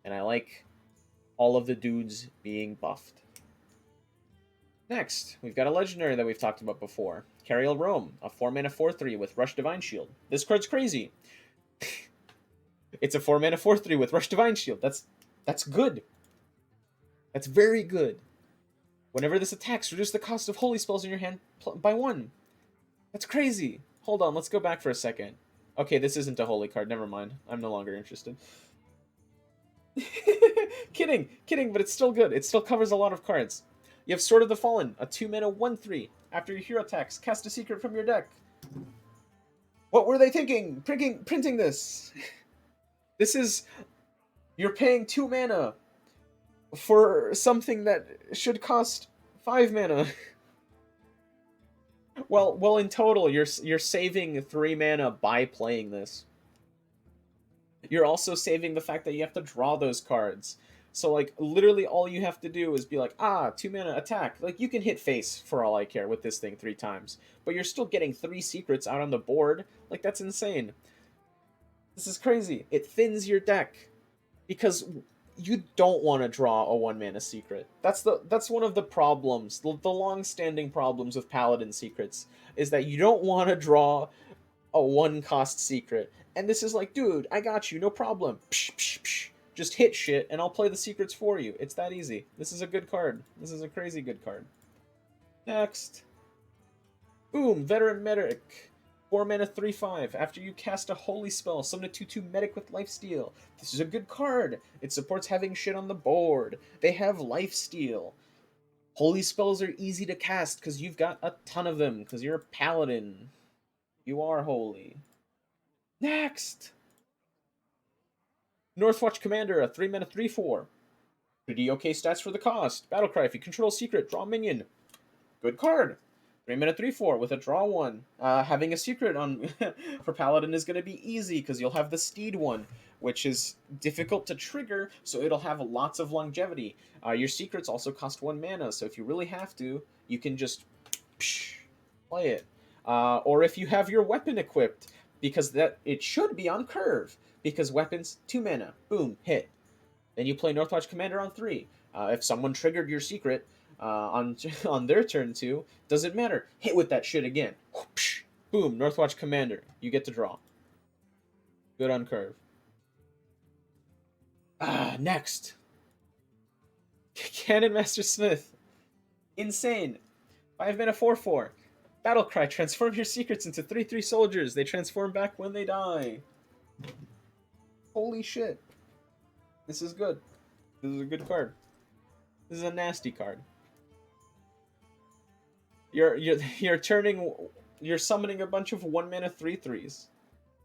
and I like all of the dudes being buffed. Next, we've got a legendary that we've talked about before. Cariel Rome, a 4 mana 4/3 with Rush Divine Shield. This card's crazy. It's a 4 mana 4/3 with Rush Divine Shield. That's good. That's very good. Whenever this attacks, reduce the cost of holy spells in your hand by 1. That's crazy. Hold on, let's go back for a second. Okay, this isn't a holy card. Never mind. I'm no longer interested. Kidding, but it's still good. It still covers a lot of cards. You have Sword of the Fallen, a 2 mana 1/3. After your hero attacks, cast a secret from your deck. What were they thinking? Printing this. This is... You're paying 2 mana for something that should cost 5 mana. Well, in total, you're saving 3 mana by playing this. You're also saving the fact that you have to draw those cards. So like literally all you have to do is be like, 2 mana attack. Like you can hit face for all I care with this thing 3 times, but you're still getting 3 secrets out on the board. Like that's insane. This is crazy. It thins your deck because you don't want to draw a 1 mana secret. That's one of the problems, the long-standing problems with Paladin secrets is that you don't want to draw a 1 cost secret. And this is like, dude, I got you, no problem. Psh, psh, psh. Just hit shit and I'll play the secrets for you. It's that easy. This is a good card. This is a crazy good card. Next. Boom, Veteran Medic. 4 mana 3/5. After you cast a holy spell, summon a 2/2 medic with lifesteal. This is a good card. It supports having shit on the board. They have lifesteal. Holy spells are easy to cast because you've got a ton of them because you're a paladin. You are holy. Next! Northwatch Commander, a 3 mana 3/4. Pretty okay stats for the cost. Battlecry, if you control a secret, draw a minion. Good card. 3 mana 3/4 with a draw one. Having a secret on for Paladin is going to be easy because you'll have the Steed one, which is difficult to trigger, so it'll have lots of longevity. Your secrets also cost 1 mana, so if you really have to, you can just play it. Or if you have your weapon equipped, because that it should be on curve, because weapons 2 mana, boom, hit. Then you play Northwatch Commander on 3. If someone triggered your secret on on their turn 2, doesn't matter. Hit with that shit again. Boom, Northwatch Commander. You get to draw. Good on curve. Next. Cannon Master Smith. Insane. 5 mana 4/4. Battlecry, transform your secrets into 3/3 soldiers. They transform back when they die. Holy shit. This is good. This is a good card. This is a nasty card. You're turning, you're summoning a bunch of 1 mana 3/3s.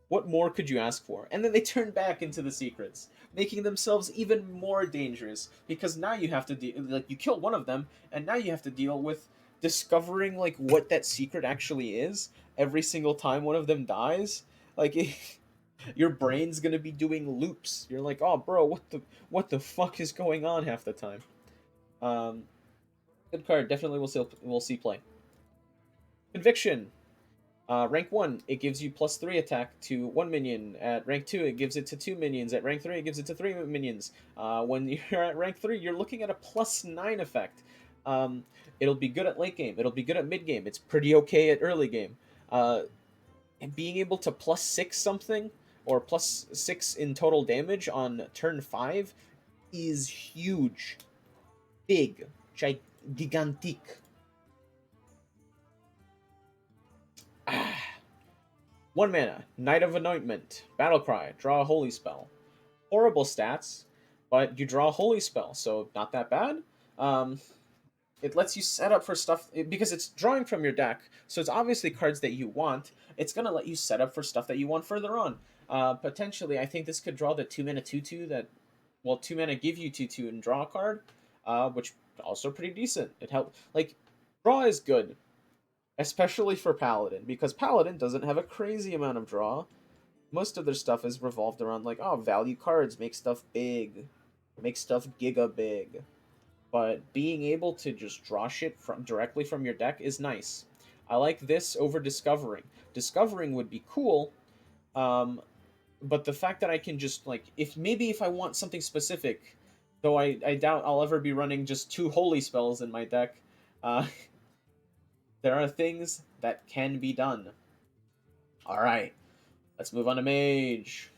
What more could you ask for? And then they turn back into the secrets, making themselves even more dangerous because now you have to you kill one of them, and now you have to deal with discovering like what that secret actually is every single time one of them dies. Like your brain's gonna be doing loops. You're like, oh, bro, what the fuck is going on half the time? Um, Good card. Definitely we'll see play. Conviction. Rank 1, it gives you +3 attack to 1 minion. At rank 2, it gives it to 2 minions. At rank 3, it gives it to 3 minions. When you're at rank 3, you're looking at a +9 effect. It'll be good at late game. It'll be good at mid game. It's pretty okay at early game. And being able to +6 something, or +6 in total damage on turn 5 is huge. Big. Gigantic. 1 mana, Knight of Anointment, Battlecry, draw a holy spell. Horrible stats, but you draw a holy spell, so not that bad. It lets you set up for stuff because it's drawing from your deck, so it's obviously cards that you want. It's gonna let you set up for stuff that you want further on. Potentially, I think this could draw the 2 mana 2/2 that, well, 2 mana give you 2/2 and draw a card, which also pretty decent. It helps. Like, draw is good, especially for Paladin, because Paladin doesn't have a crazy amount of draw. Most of their stuff is revolved around like, oh, value cards, make stuff big, make stuff giga big. But being able to just draw shit from directly from your deck is nice. I like this over discovering. Discovering would be cool, but the fact that I can just like, if I want something specific, though I doubt I'll ever be running just 2 holy spells in my deck. Uh, there are things that can be done. All right, let's move on to Mage.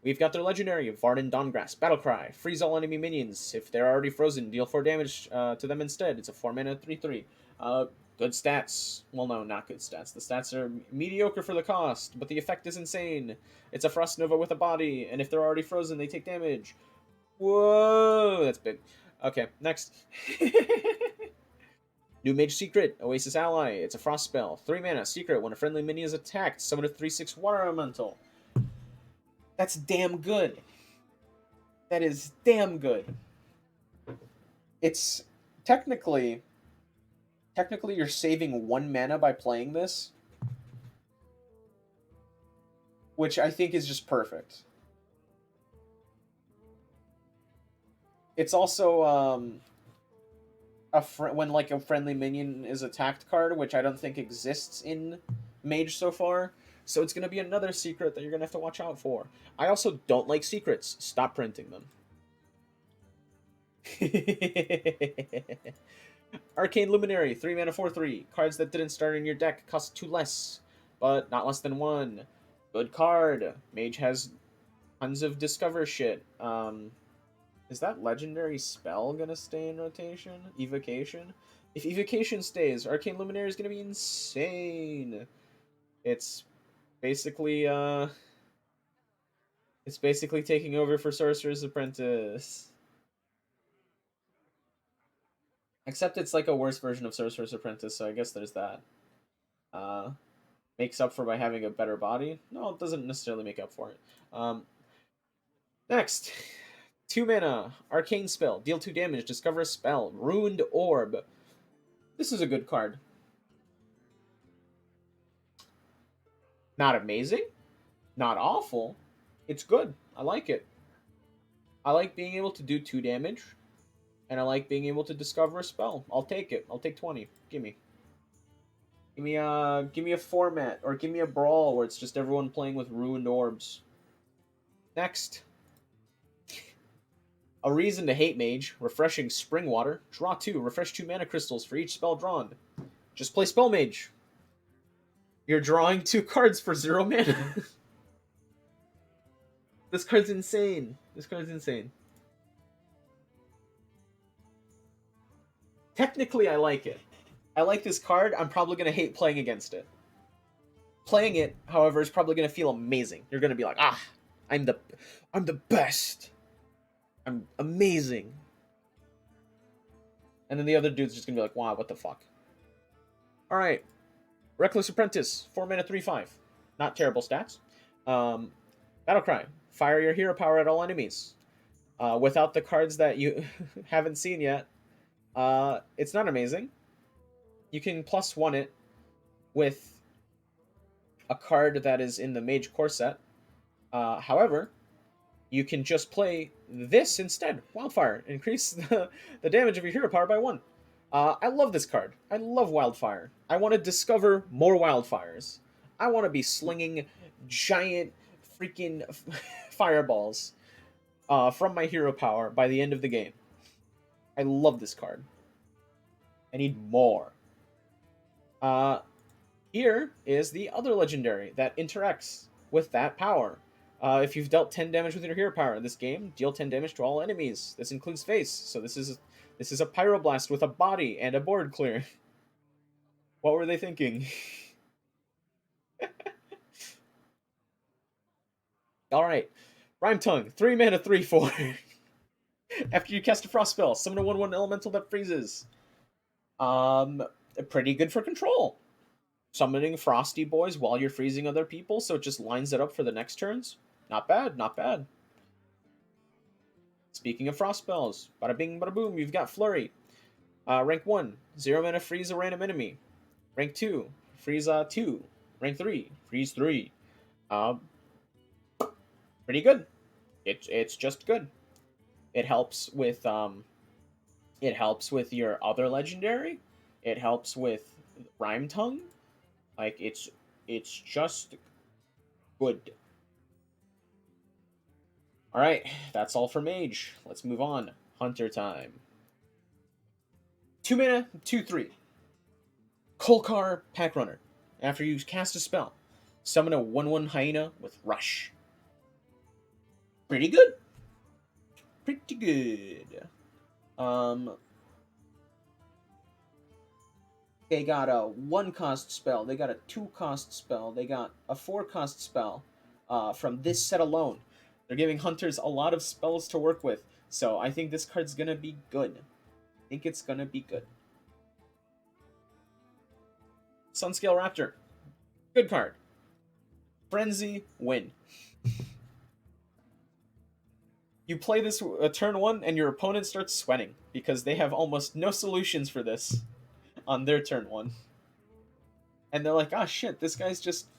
We've got their legendary, Varden Dawngrasp, Battlecry, freeze all enemy minions. If they're already frozen, deal 4 damage to them instead. It's a 4 mana 3/3. Good stats. Well, no, not good stats. The stats are mediocre for the cost, but the effect is insane. It's a Frost Nova with a body, and if they're already frozen, they take damage. Whoa, that's big. Okay, next. New Mage Secret, Oasis Ally. It's a Frost spell. 3 mana, secret. When a friendly minion is attacked, summon a 3/6 Water Elemental. That's damn good. That is damn good. It's technically you're saving 1 mana by playing this, which I think is just perfect. It's also when like a friendly minion is attacked card, which I don't think exists in Mage so far. So it's gonna be another secret that you're gonna have to watch out for. I also don't like secrets. Stop printing them. Arcane Luminary, 3 mana 4/3. Cards that didn't start in your deck cost 2 less, but not less than 1. Good card. Mage has tons of discover shit. Is that legendary spell gonna stay in rotation? Evocation? If Evocation stays, Arcane Luminary is gonna be insane. It's basically it's basically taking over for Sorcerer's Apprentice. Except it's like a worse version of Sorcerer's Apprentice, so I guess there's that. Uh Makes up for by having a better body. No, it doesn't necessarily make up for it. Next, 2 mana, Arcane Spell, deal 2 damage, discover a spell, Ruined Orb. This is a good card. Not amazing, not awful. It's good. I like it. I like being able to do 2 damage, and I like being able to discover a spell. I'll take it. I'll take 20. Gimme. Give me a format, or give me a brawl where it's just everyone playing with ruined orbs. Next, a reason to hate mage, refreshing spring water. Draw 2, refresh 2 mana crystals for each spell drawn. Just play spell mage. You're drawing 2 cards for 0 mana. This card's insane. This card's insane. Technically, I like it. I like this card. I'm probably gonna hate playing against it. Playing it, however, is probably gonna feel amazing. You're gonna be like, ah, I'm the, I'm the best. I'm amazing. And then the other dude's just gonna be like, wow, what the fuck. All right, Reckless Apprentice, 4 mana 3/5. Not terrible stats. Battlecry, fire your hero power at all enemies. Without the cards that you haven't seen yet, it's not amazing. You can +1 it with a card that is in the Mage Core set. However, you can just play this instead. Wildfire. Increase the damage of your hero power by 1. I love this card. I love Wildfire. I want to discover more Wildfires. I want to be slinging giant freaking fireballs from my hero power by the end of the game. I love this card. I need more. Uh, Here is the other legendary that interacts with that power. If you've dealt 10 damage with your hero power in this game, deal 10 damage to all enemies. This includes face, so this is a pyroblast with a body and a board clear. What were they thinking? All right, Rhyme Tongue, 3 mana 3/4. After you cast a frost spell, summon a 1/1 elemental that freezes. Um, Pretty good for control. Summoning frosty boys while you're freezing other people, so it just lines it up for the next turns. Not bad, not bad. Speaking of frost spells, bada bing, bada boom, you've got Flurry. Rank 1, 0 mana freeze a random enemy. Rank 2, freeze 2. Rank 3, freeze 3. Uh, Pretty good. It's just good. It helps with your other legendary. It helps with Rhyme Tongue. Like it's just good. All right, that's all for Mage. Let's move on. Hunter time. 2 mana, 2/3. Kolkar Pack Runner. After you cast a spell, summon a 1/1 hyena with Rush. Pretty good. Pretty good. Um, they got a 1-cost spell. They got a 2-cost spell. They got a 4-cost spell. From this set alone, they're giving hunters a lot of spells to work with. So I think this card's gonna be good. I think it's gonna be good. Sunscale Raptor. Good card. Frenzy, win. You play this turn 1 and your opponent starts sweating because they have almost no solutions for this on their turn 1. And they're like, ah, shit, this guy just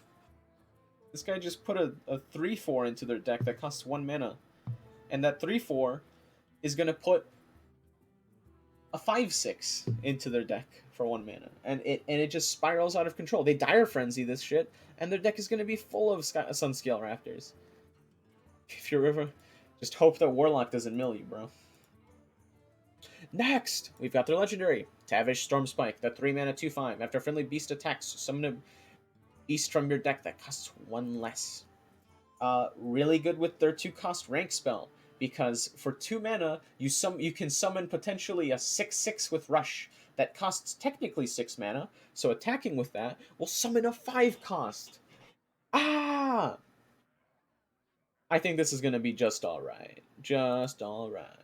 put a 3/4 into their deck that costs 1 mana. And that 3/4 is going to put a 5/6 into their deck for 1 mana, and it just spirals out of control. They Dire Frenzy this shit, and their deck is going to be full of Sunscale Raptors. If you're ever, just hope that Warlock doesn't mill you, bro. Next, we've got their legendary Tavish Stormspike, the 3 mana 2/5. After a friendly beast attacks, summon a beast from your deck that costs 1 less. Really good with their 2-cost rank spell, because for 2 mana you can summon potentially a 6/6 with Rush that costs technically 6 mana. So attacking with that will summon a 5-cost. Ah! I think this is gonna be just all right. Just all right.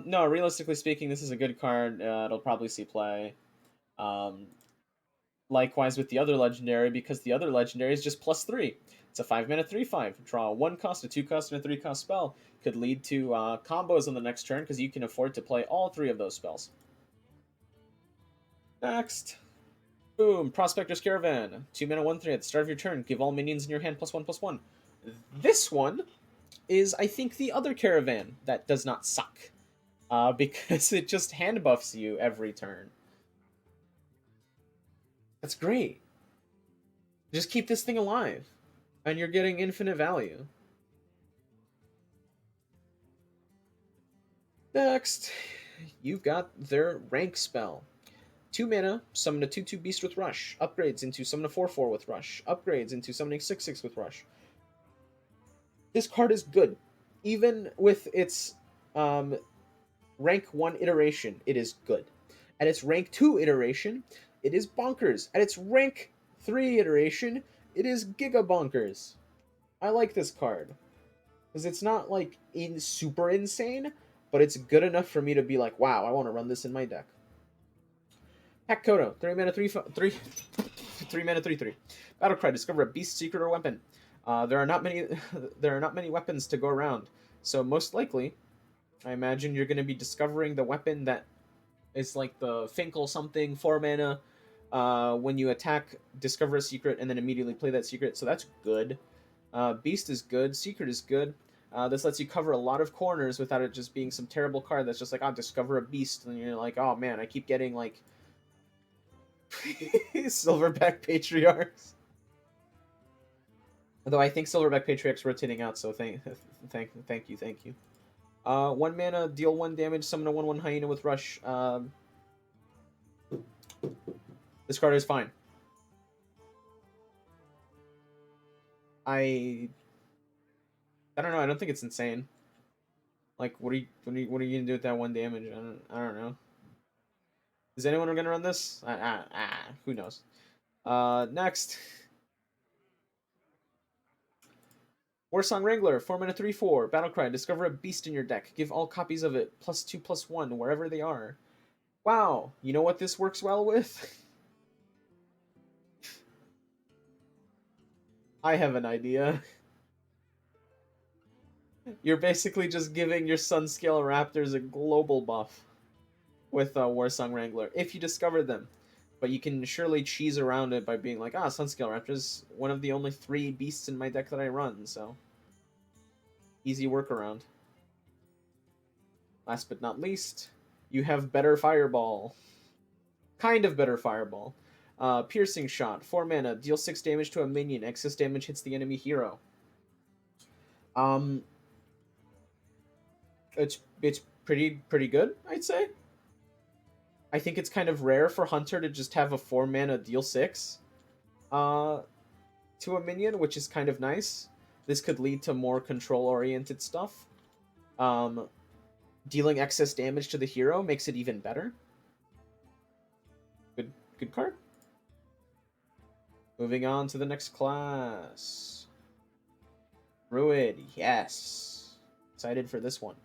No, realistically speaking, this is a good card. It'll probably see play. Um, Likewise with the other legendary, because the other legendary is just +3. It's a 5 mana 3/5. Draw a 1-cost, a 2-cost, and a 3-cost spell. Could lead to combos on the next turn because you can afford to play all 3 of those spells. Next. Boom. Prospector's Caravan. 2 mana 1/3. At the start of your turn, give all minions in your hand +1/+1. This one is, I think, the other Caravan that does not suck. Because it just hand buffs you every turn. That's great. Just keep this thing alive, and you're getting infinite value. Next, you've got their rank spell. 2 mana, summon a 2/2 beast with Rush. Upgrades into summon a 4/4 with Rush. Upgrades into summoning 6/6 with Rush. This card is good. Even with its rank 1 iteration, it is good. At its rank 2 iteration, it is bonkers. At its rank 3 iteration, it is giga bonkers. I like this card. Because it's not, like, super insane, but it's good enough for me to be like, wow, I want to run this in my deck. Hakoto, 3 mana 3 mana 3/3. Battlecry, discover a beast, secret, or weapon. There are not many weapons to go around, so most likely, I imagine you're going to be discovering the weapon that is like the Finkel something 4 mana. When you attack, discover a secret, and then immediately play that secret. So that's good. Beast is good. Secret is good. This lets you cover a lot of corners without it just being some terrible card that's just like, discover a beast, and you're like, oh man, I keep getting like Silverback Patriarchs. Although I think Silverback Patriarch's rotating out, so thank you. 1 mana, deal 1 damage, summon a 1/1 hyena with Rush. This card is fine. I don't know. I don't think it's insane. Like, what are you gonna do with that 1 damage? I don't know. Is anyone gonna run this? Who knows? Next. Warsong Wrangler, 4 mana 3/4. Battlecry, discover a beast in your deck. Give all copies of it +2/+1 wherever they are. Wow, you know what this works well with? I have an idea. You're basically just giving your Sunscale Raptors a global buff with Warsong Wrangler, if you discover them. But you can surely cheese around it by being like, Sunscale Raptors, one of the only 3 beasts in my deck that I run, so easy workaround. Last but not least, you have better Fireball. Kind of better Fireball. Piercing Shot, 4 mana, deal 6 damage to a minion. Excess damage hits the enemy hero. It's pretty good, I'd say. I think it's kind of rare for Hunter to just have a 4 mana deal 6 to a minion, which is kind of nice. This could lead to more control-oriented stuff. Dealing excess damage to the hero makes it even better. Good card. Moving on to the next class. Druid, yes. Excited for this one.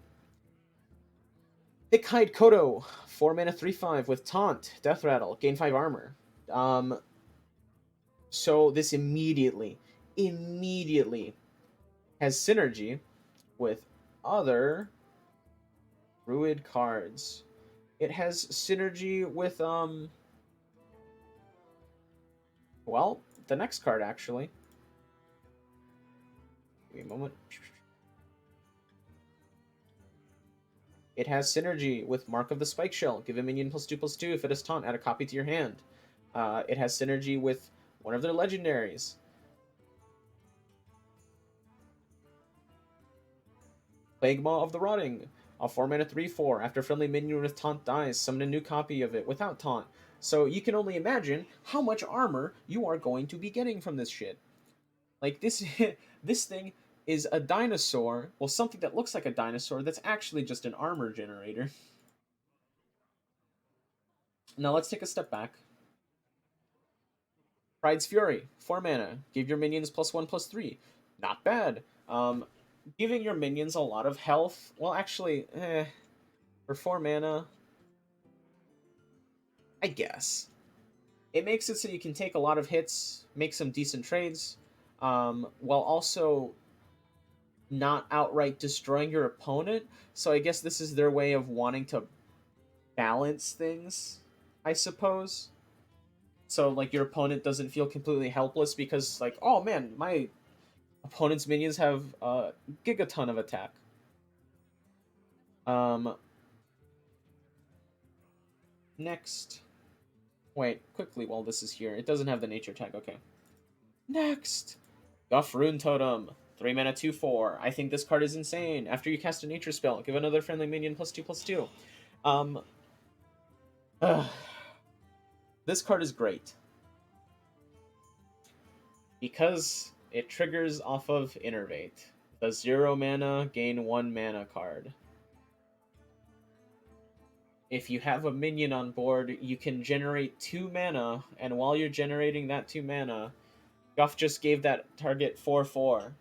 Thick-Hide Kodo, 4 mana 3/5 with Taunt, Death Rattle, gain 5 armor. So this immediately has synergy with other Druid cards. It has synergy with well, the next card actually. Give me a moment. It has synergy with Mark of the Spike Shell. Give a minion +2/+2. If it is taunt, add a copy to your hand. It has synergy with one of their legendaries. Plague Maw of the Rotting. A 4-mana 3/4. After friendly minion with taunt dies, summon a new copy of it without taunt. So you can only imagine how much armor you are going to be getting from this shit. Like this this thing is a dinosaur, well something that looks like a dinosaur that's actually just an armor generator. Now let's take a step back. Pride's Fury, 4 mana. Give your minions +1/+3. Not bad. Giving your minions a lot of health. Well, actually, for 4 mana, I guess. It makes it so you can take a lot of hits, make some decent trades, while also not outright destroying your opponent. So I guess this is their way of wanting to balance things, I suppose. So like your opponent doesn't feel completely helpless because like, oh man, my opponent's minions have a gigaton of attack. Um Next. Wait, quickly while this is here. It doesn't have the nature tag, okay. Next. Guff Rune Totem. 3 mana 2/4. I think this card is insane. After you cast a nature spell, give another friendly minion +2/+2. Um this card is great. Because it triggers off of Innervate. The 0 mana, gain 1 mana card. If you have a minion on board, you can generate 2 mana, and while you're generating that 2 mana, Guff just gave that target 4/4.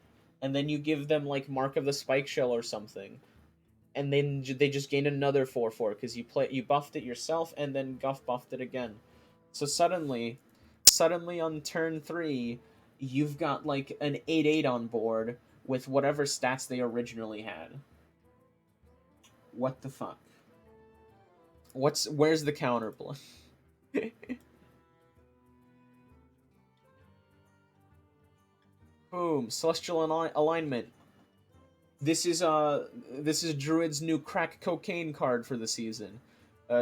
And then you give them like Mark of the Spike Shell or something. And then they just gain another 4/4 because you buffed it yourself and then Guff buffed it again. So suddenly on turn 3, you've got like an 8/8 on board with whatever stats they originally had. What the fuck? Where's the counterplay? Boom, Celestial Alignment. This is Druid's new crack cocaine card for the season.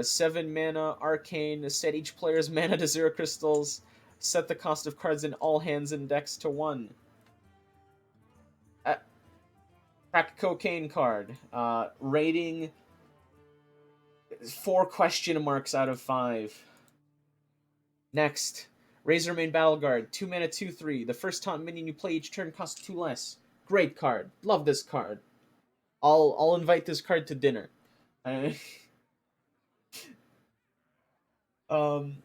7 mana arcane. Set each player's mana to 0 crystals. Set the cost of cards in all hands and decks to 1. Crack cocaine card. Rating 4 question marks out of 5. Next, Razormane Battleguard. 2 mana 2/3. The first taunt minion you play each turn costs 2 less. Great card. Love this card. I'll invite this card to dinner. Um,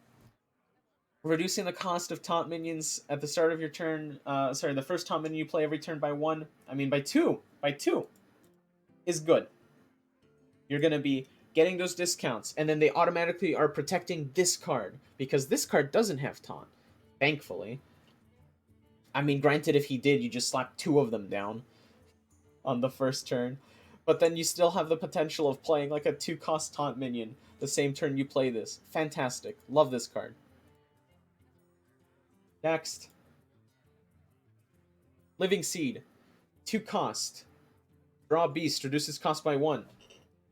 Reducing the cost of taunt minions at the start of your turn. The first taunt minion you play every turn by 1. I mean by 2. By 2 is good. You're gonna be getting those discounts, and then they automatically are protecting this card because this card doesn't have taunt. Thankfully. I mean, granted, if he did, you just slap 2 of them down on the first turn. But then you still have the potential of playing like a 2-cost taunt minion the same turn you play this. Fantastic. Love this card. Next. Living Seed. 2 cost. Draw Beast. Reduces cost by 1.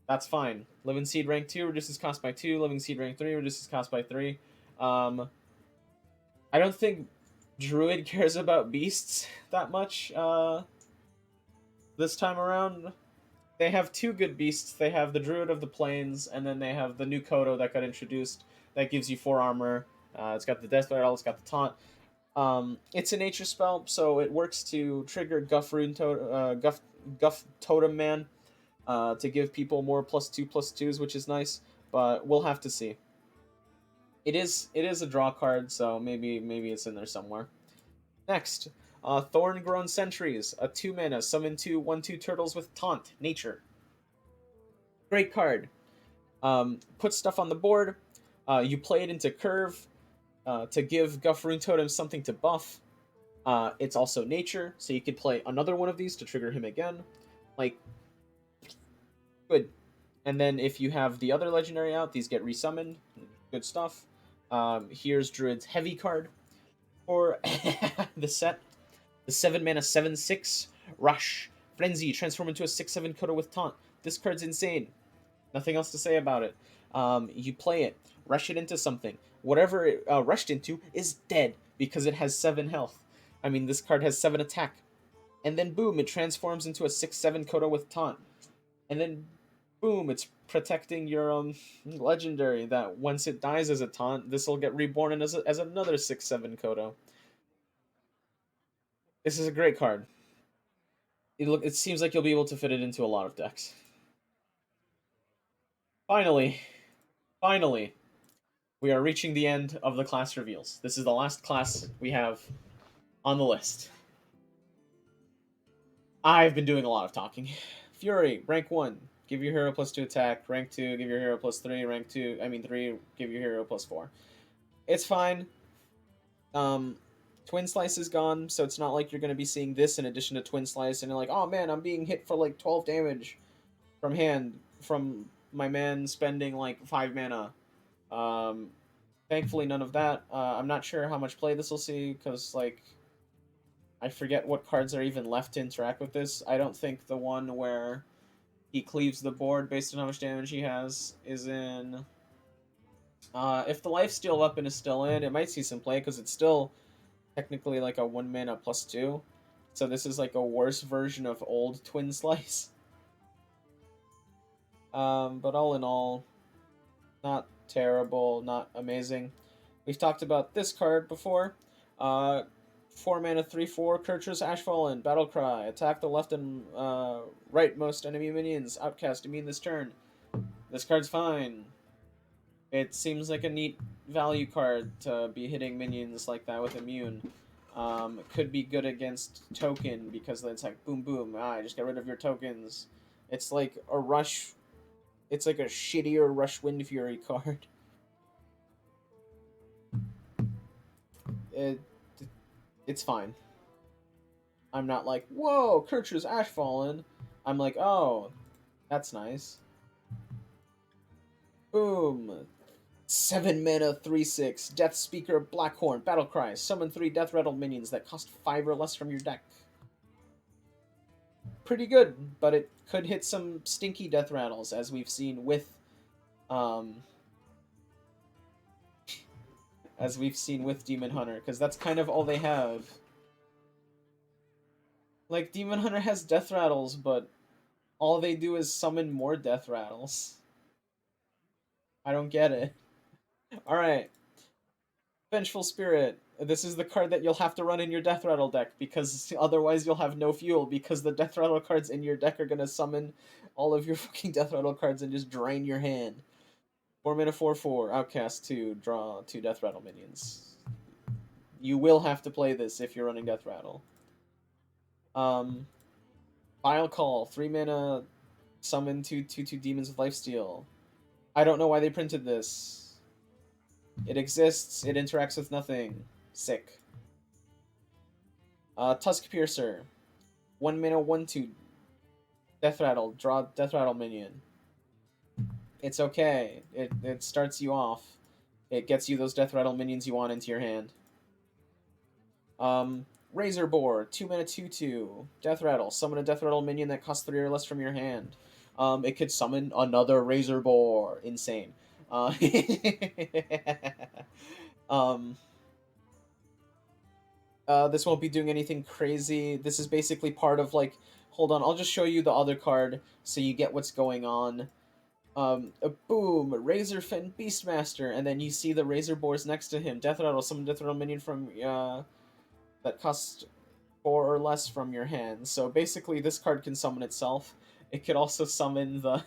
That's fine. Living Seed rank 2 reduces cost by 2. Living Seed rank 3 reduces cost by 3. I don't think Druid cares about beasts that much this time around. They have 2 good beasts. They have the Druid of the Plains, and then they have the new Kodo that got introduced that gives you 4 armor. It's got the Death Rattle, it's got the Taunt. It's a nature spell, so it works to trigger Guff Totem Man to give people more +2/+2s, which is nice, but we'll have to see. It is a draw card, so maybe it's in there somewhere. Next, Thorn-Grown Sentries, a 2 mana, summon 2 1/2 turtles with taunt, nature. Great card. Put stuff on the board. You play it into curve to give Guff Rune Totem something to buff. It's also nature, so you could play another one of these to trigger him again. Like, good. And then if you have the other legendary out, these get resummoned. Good stuff. Here's Druid's Heavy card for the set. The 7 mana 7/6 Rush. Frenzy, transform into a 6/7 Kodo with taunt. This card's insane. Nothing else to say about it. You play it, rush it into something. Whatever it rushed into is dead because it has 7 health. I mean, this card has 7 attack. And then boom, it transforms into a 6/7 Kodo with taunt. And then boom, it's protecting your legendary that once it dies as a taunt, this will get reborn as another 6/7 Kodo. This is a great card. It seems like you'll be able to fit it into a lot of decks. Finally, finally, we are reaching the end of the class reveals. This is the last class we have on the list. I've been doing a lot of talking. Fury, rank 1, give your hero +2 attack. Rank 2, give your hero +3. Rank 3, give your hero +4. It's fine. Twin Slice is gone, so it's not like you're going to be seeing this in addition to Twin Slice, and you're like, oh man, I'm being hit for like 12 damage from hand from my man spending like 5 mana. Um, Thankfully, none of that. I'm not sure how much play this will see, because like I forget what cards are even left to interact with this. I don't think the one where he cleaves the board based on how much damage he has is in. If the lifesteal weapon is still in, it might see some play because it's still technically like a 1 mana +2. So this is like a worse version of old Twin Slice. But all in all, not terrible, not amazing. We've talked about this card before. 4 mana 3/4 Kurtra's Ashfallen, Battle Cry. Attack the left and rightmost enemy minions. Outcast immune this turn. This card's fine. It seems like a neat value card to be hitting minions like that with immune. It could be good against token because it's like boom boom. Just get rid of your tokens. It's like a rush. It's like a shittier Rush Wind Fury card. It, it's fine. I'm not like, whoa, Kurtra's Ashfallen. I'm like, oh, that's nice. Boom. 7 mana 3/6. Death Speaker Blackhorn. Battle Cry. Summon 3 Death Rattle minions that cost 5 or less from your deck. Pretty good, but it could hit some stinky Death Rattles, as we've seen with um Demon Hunter, because that's kind of all they have. Like, Demon Hunter has Death Rattles, but all they do is summon more Death Rattles. I don't get it. Alright. Vengeful Spirit. This is the card that you'll have to run in your Death Rattle deck, because otherwise you'll have no fuel, because the Death Rattle cards in your deck are gonna summon all of your fucking Death Rattle cards and just drain your hand. 4 mana 4/4. Outcast 2. Draw 2 Death Rattle minions. You will have to play this if you're running Death Rattle. Vile Call. 3 mana. Summon 2/2 demons with lifesteal. I don't know why they printed this. It exists. It interacts with nothing. Sick. Tusk Piercer. 1 mana 1/2. Death Rattle. Draw Death Rattle minion. It's okay. It starts you off. It gets you those Death Rattle minions you want into your hand. Razor Boar. 2 mana 2/2. Death Rattle. Summon a Death Rattle minion that costs 3 or less from your hand. It could summon another Razor Boar. Insane. Um, this won't be doing anything crazy. This is basically part of, like, hold on, I'll just show you the other card so you get what's going on. Boom, Razorfen Beastmaster, and then you see the Razor Boars next to him. Death Rattle, summon Death Rattle minion from, that costs 4 or less from your hand. So basically, this card can summon itself. It could also summon the...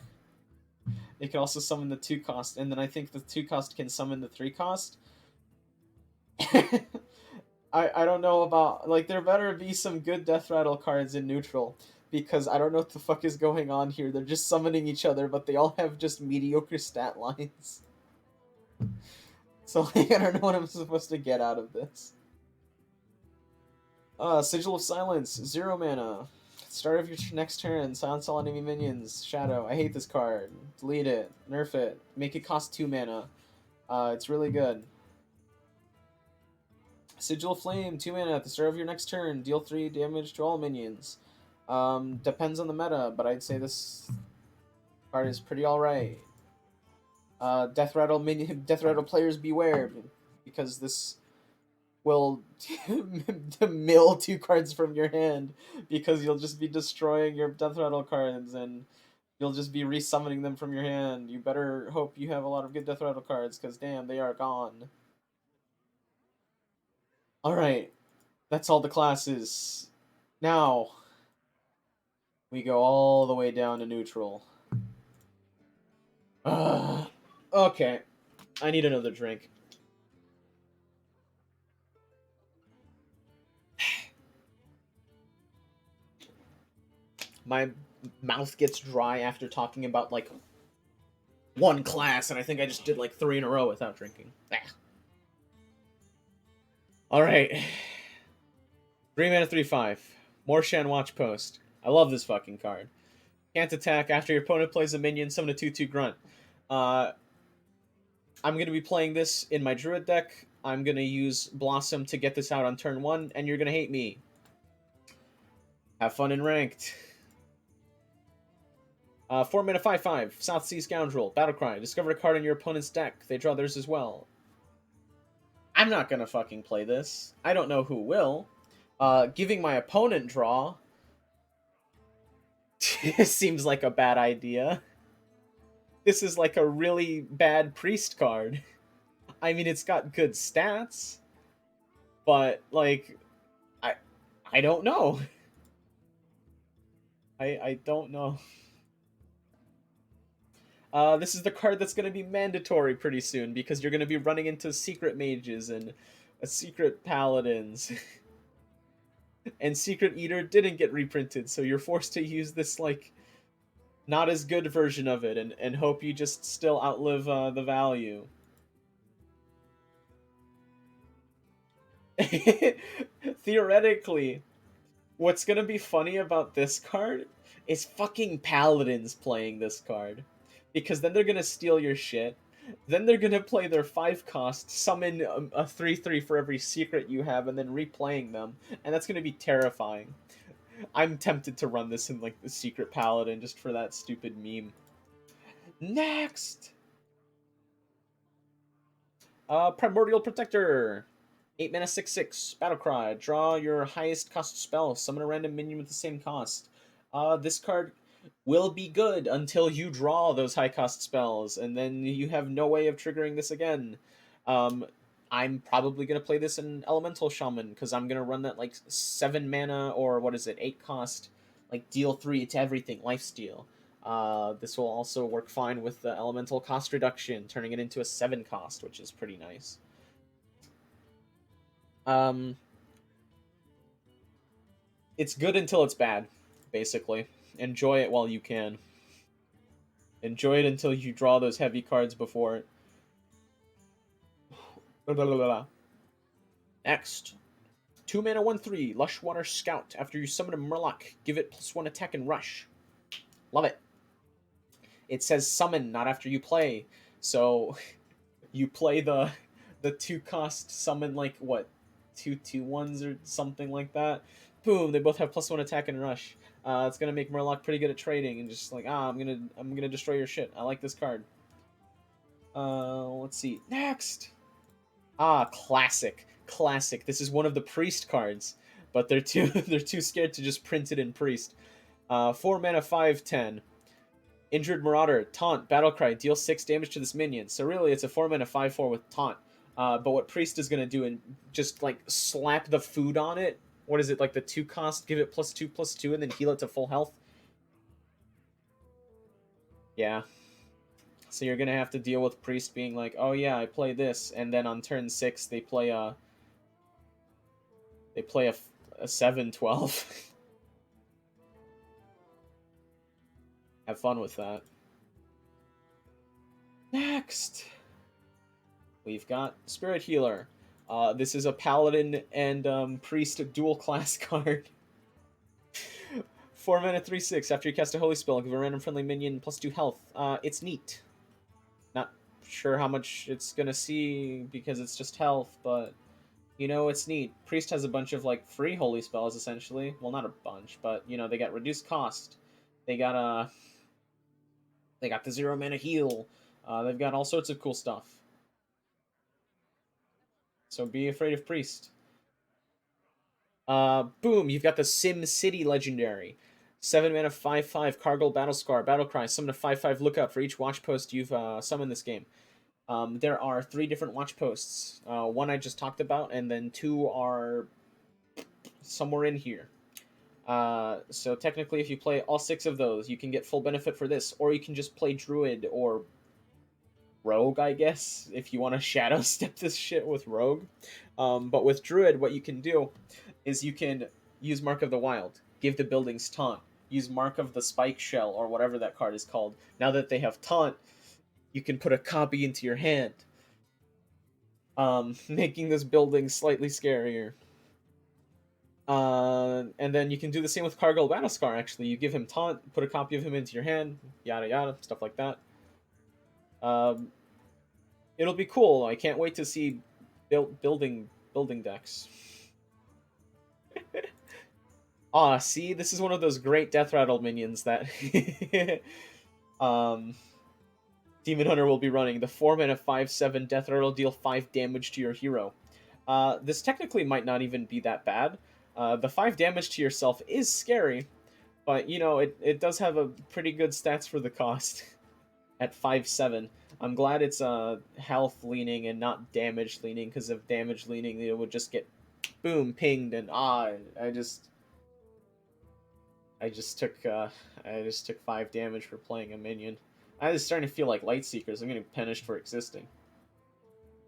It can also summon the 2 cost, and then I think the 2 cost can summon the 3 cost. I don't know about, like, there better be some good Death Rattle cards in neutral, because I don't know what the fuck is going on here. They're just summoning each other, but they all have just mediocre stat lines. So, like, I don't know what I'm supposed to get out of this. Sigil of Silence, 0 mana. Start of your next turn, silence all enemy minions. Shadow, I hate this card. Delete it, nerf it, make it cost 2 mana. It's really good. Sigil of Flame, 2 mana. At the start of your next turn, deal 3 damage to all minions. Depends on the meta, but I'd say this Card is pretty alright. Death Rattle minion, Death Rattle players beware, because this will mill 2 cards from your hand, because you'll just be destroying your Death Rattle cards and you'll just be resummoning them from your hand. You better hope you have a lot of good Death Rattle cards, because damn, they are gone. Alright, that's all the classes. Now, we go all the way down to neutral. Okay, I need another drink. My mouth gets dry after talking about, like, one class, and I think I just did, like, 3 in a row without drinking. Alright. 3 mana, 3/5. Morshan Watch Post. I love this fucking card. Can't attack. After your opponent plays a minion, summon a 2/2 grunt. I'm going to be playing this in my Druid deck. I'm going to use Blossom to get this out on turn 1, and you're going to hate me. Have fun in Ranked. 4 mana, 5/5. South Sea Scoundrel. Battlecry. Discover a card in your opponent's deck. They draw theirs as well. I'm not going to fucking play this. I don't know who will. Giving my opponent draw seems like a bad idea. This is like a really bad priest card. I mean, it's got good stats, but like, I don't know. I don't know. This is the card that's going to be mandatory pretty soon, because you're going to be running into secret mages and secret paladins. And Secret Eater didn't get reprinted, so you're forced to use this, like, not as good version of it, and hope you just still outlive the value. Theoretically, what's gonna be funny about this card is fucking paladins playing this card. Because then they're gonna steal your shit. Then they're gonna play their 5-cost, summon a 3/3 for every secret you have, and then replaying them. And that's gonna be terrifying. I'm tempted to run this in, like, the Secret Paladin just for that stupid meme. Next! Primordial Protector. 8 mana, 6/6. Battlecry. Draw your highest cost spell. Summon a random minion with the same cost. This card will be good until you draw those high cost spells, and then you have no way of triggering this again. I'm probably going to play this in Elemental Shaman, because I'm going to run that, like, 7 mana, or what is it, 8 cost, like, deal 3 to everything, lifesteal. This will also work fine with the Elemental cost reduction, turning it into a 7 cost, which is pretty nice. It's good until it's bad, basically. Enjoy it while you can. Enjoy it until you draw those heavy cards before it. Next. 2 mana, 1/3. Lushwater Scout. After you summon a Murloc, give it +1 attack and rush. Love it. It says summon, not after you play. So you play the 2-cost summon, like, what, 2/2/1s or something like that. Boom, they both have +1 attack and rush. It's gonna make Murloc pretty good at trading, and just like, I'm gonna destroy your shit. I like this card. Let's see. Next. Classic. Classic. This is one of the priest cards, but they're too they're too scared to just print it in priest. 4 mana, 5/10. Injured Marauder, Taunt, Battlecry, deal 6 damage to this minion. So really, it's a 4 mana 5/4 with Taunt. But what Priest is gonna do and just, like, slap the food on it. What is it, like the 2-cost? Give it +2/+2 and then heal it to full health. Yeah. So you're gonna have to deal with Priest being like, oh yeah, I play this, and then on turn 6 they play a 7/12. Have fun with that. Next, we've got Spirit Healer. This is a Paladin and Priest dual class card. 4 mana, 3/6. After you cast a Holy Spell, give a random friendly minion +2 health. It's neat. Not sure how much it's gonna see because it's just health, but you know, it's neat. Priest has a bunch of, like, free Holy Spells, essentially. Well, not a bunch, but, you know, they got reduced cost. They got They got the 0 mana heal. They've got all sorts of cool stuff. So be afraid of Priest. Boom, you've got the Sim City legendary. 7 mana, 5/5, Cargill Battlescar, Battlecry, summon a 5/5 lookout for each watch post you've summoned this game. There are 3 different watch posts. One I just talked about, and then 2 are somewhere in here. So technically, if you play all 6 of those, you can get full benefit for this, or you can just play Druid or Rogue, I guess, if you want to Shadow Step this shit with Rogue. But with Druid, what you can do is you can use Mark of the Wild, give the buildings taunt, use Mark of the Spike Shell, or whatever that card is called. Now that they have taunt, you can put a copy into your hand, making this building slightly scarier. And then you can do the same with Cargill Battlescar, actually. You give him taunt, put a copy of him into your hand, yada yada, stuff like that. Um, it'll be cool. I can't wait to see building decks. Ah, see, this is one of those great Death Rattle minions that um, Demon Hunter will be running. The 4 mana 5/7 Death Rattle deal 5 damage to your hero. This technically might not even be that bad. The 5 damage to yourself is scary, but you know it does have a pretty good stats for the cost at 5/7. I'm glad it's health leaning and not damage leaning, because if damage leaning it would just get boom pinged and I just took 5 damage for playing a minion. I was starting to feel like Light Seekers. I'm getting punished for existing.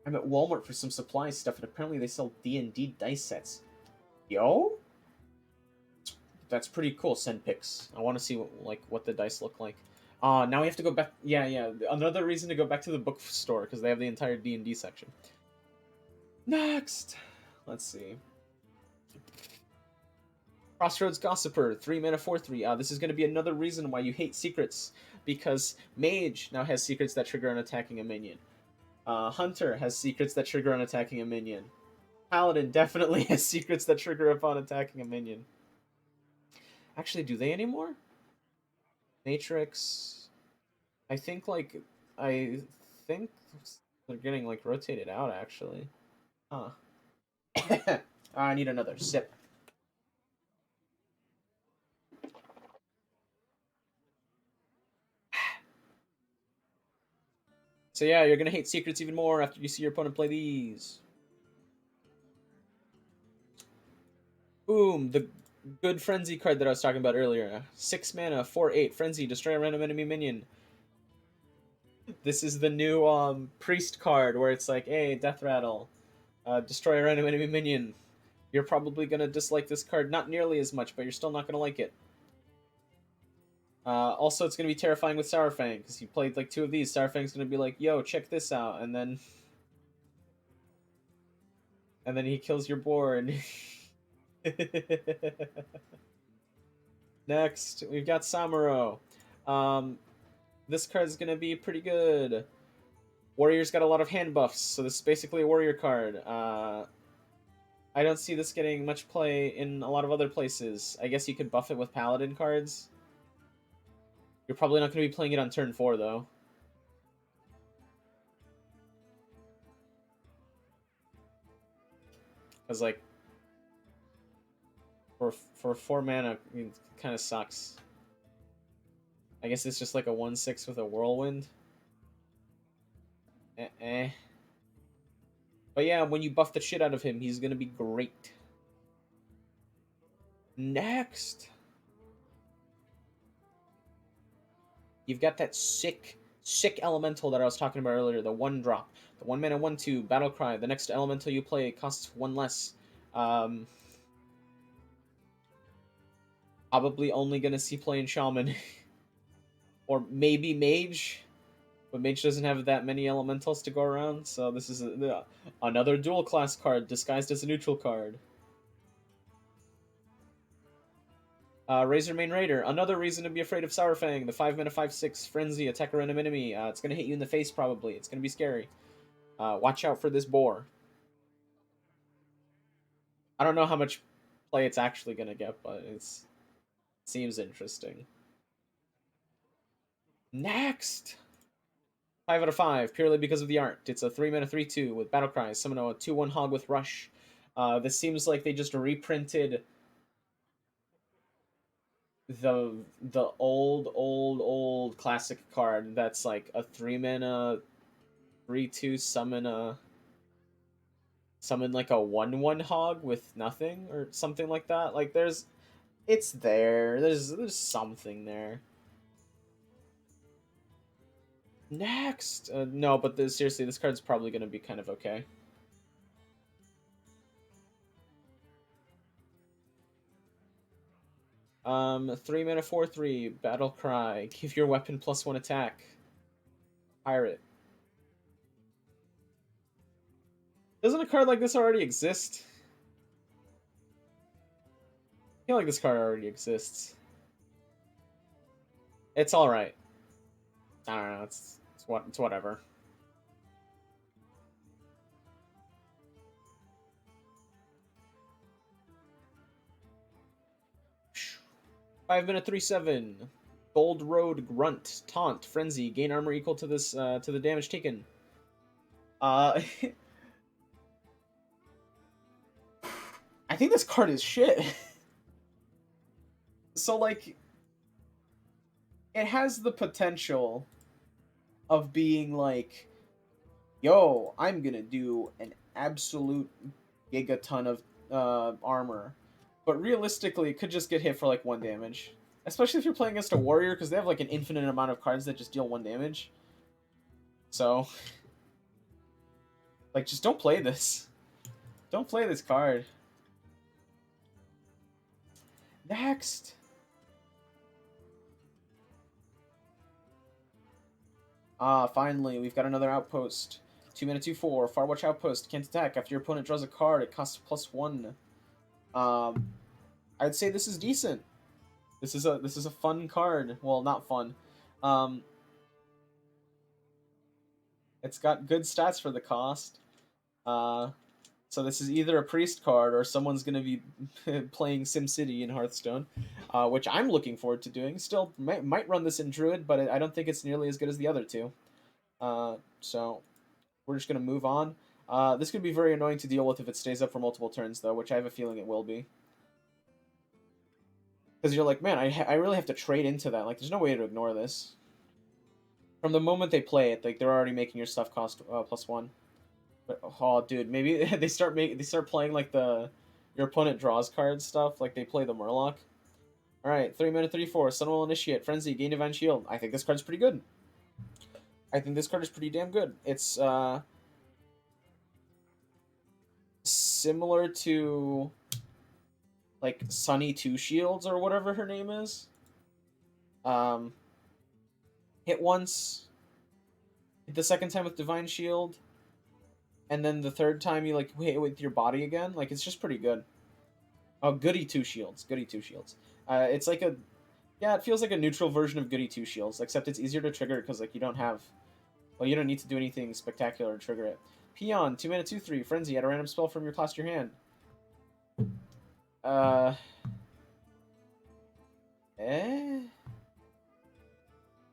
I'm at Walmart for some supply stuff, and apparently they sell D&D dice sets. Yo, that's pretty cool. Send pics. I want to see what the dice look like. Now we have to go back. Yeah, yeah. Another reason to go back to the bookstore, because they have the entire D&D section. Next, let's see. Crossroads Gossiper, 3 mana 4/3. This is going to be another reason why you hate secrets, because Mage now has secrets that trigger on attacking a minion. Hunter has secrets that trigger on attacking a minion. Paladin definitely has secrets that trigger upon attacking a minion. Actually, do they anymore? Matrix. I think I think they're getting rotated out actually. Huh. I need another sip. So yeah, you're gonna hate secrets even more after you see your opponent play these. Boom, the good Frenzy card that I was talking about earlier. 6 mana, 4/8, Frenzy, destroy a random enemy minion. This is the new Priest card where it's like, hey, Death Rattle, destroy a random enemy minion. You're probably gonna dislike this card not nearly as much, but you're still not gonna like it. Also, it's gonna be terrifying with Sourfang, because you played 2 of these. Sourfang's gonna be like, yo, check this out, and then he kills your board. Next, we've got Samuro. Um, this card is gonna be pretty good. Warrior's got a lot of hand buffs, so this is basically a warrior card. I don't see this getting much play in a lot of other places. I guess you could buff it with paladin cards. You're probably not going to be playing it on turn 4, though. Because, for 4 mana, it kind of sucks. I guess it's just a 1/6 with a whirlwind. Eh. But yeah, when you buff the shit out of him, he's going to be great. Next, you've got that sick elemental that I was talking about earlier, the 1-drop. The 1 mana 1/2 battle cry. The next elemental you play costs 1 less. Probably only gonna see play in Shaman. Or maybe Mage. But Mage doesn't have that many elementals to go around, so this is another dual class card disguised as a neutral card. Razormane Raider, another reason to be afraid of Sourfang. The 5 mana 5/6 Frenzy, attack a random enemy. It's gonna hit you in the face probably. It's gonna be scary. Watch out for this boar. I don't know how much play it's actually gonna get, but it seems interesting. Next! 5 out of 5, purely because of the art. It's a 3 mana 3/2 with Battle Cries, summon a 2/1 hog with Rush. This seems like they just reprinted the old classic card that's like a 3 mana 3/2 summon like a 1/1 hog with nothing or something like that. Like it's there. There's something there. Next, no, but seriously, this card's probably gonna be kind of okay. 3 mana 4/3 Battle Cry. Give your weapon +1 attack. Pirate. Doesn't a card like this already exist? I feel like this card already exists. It's all right. I don't know. It's whatever. Five mana 3/7. Gold Road Grunt Taunt Frenzy. Gain armor equal to this to the damage taken. I think this card is shit. So like, it has the potential of being like, yo, I'm gonna do an absolute gigaton of armor. But realistically, it could just get hit for like 1 damage. Especially if you're playing against a warrior, because they have like an infinite amount of cards that just deal 1 damage. So, like, just don't play this. Don't play this card. Next! Finally, we've got another outpost. 2 mana 2/4. Farwatch Outpost. Can't attack. After your opponent draws a card, it costs +1. I'd say this is decent. This is a fun card. Well, not fun. It's got good stats for the cost. So this is either a priest card or someone's going to be playing SimCity in Hearthstone, which I'm looking forward to doing. Still might run this in Druid, but I don't think it's nearly as good as the other two. So we're just going to move on. This could be very annoying to deal with if it stays up for multiple turns, though, which I have a feeling it will be. Because you're like, man, I really have to trade into that. Like, there's no way to ignore this. From the moment they play it, like, they're already making your stuff cost +1. But, oh, dude, maybe they start playing like your opponent draws cards stuff, like they play the Murloc. All right, 3 mana 3/4 Sunwell Initiate Frenzy Gain Divine Shield. I think this card's pretty good. I think this card is pretty damn good. It's similar to like Sunny Two Shields or whatever her name is. Um, hit once, hit the second time with Divine Shield, and then the third time you like hit it with your body again. Like it's just pretty good. Oh, Goody Two Shields. Goody Two Shields. It's like it feels like a neutral version of Goody Two Shields, except it's easier to trigger because like you don't need to do anything spectacular to trigger it. Peon, 2 mana 2/3 Frenzy. Add a random spell from your class to your hand. Eh.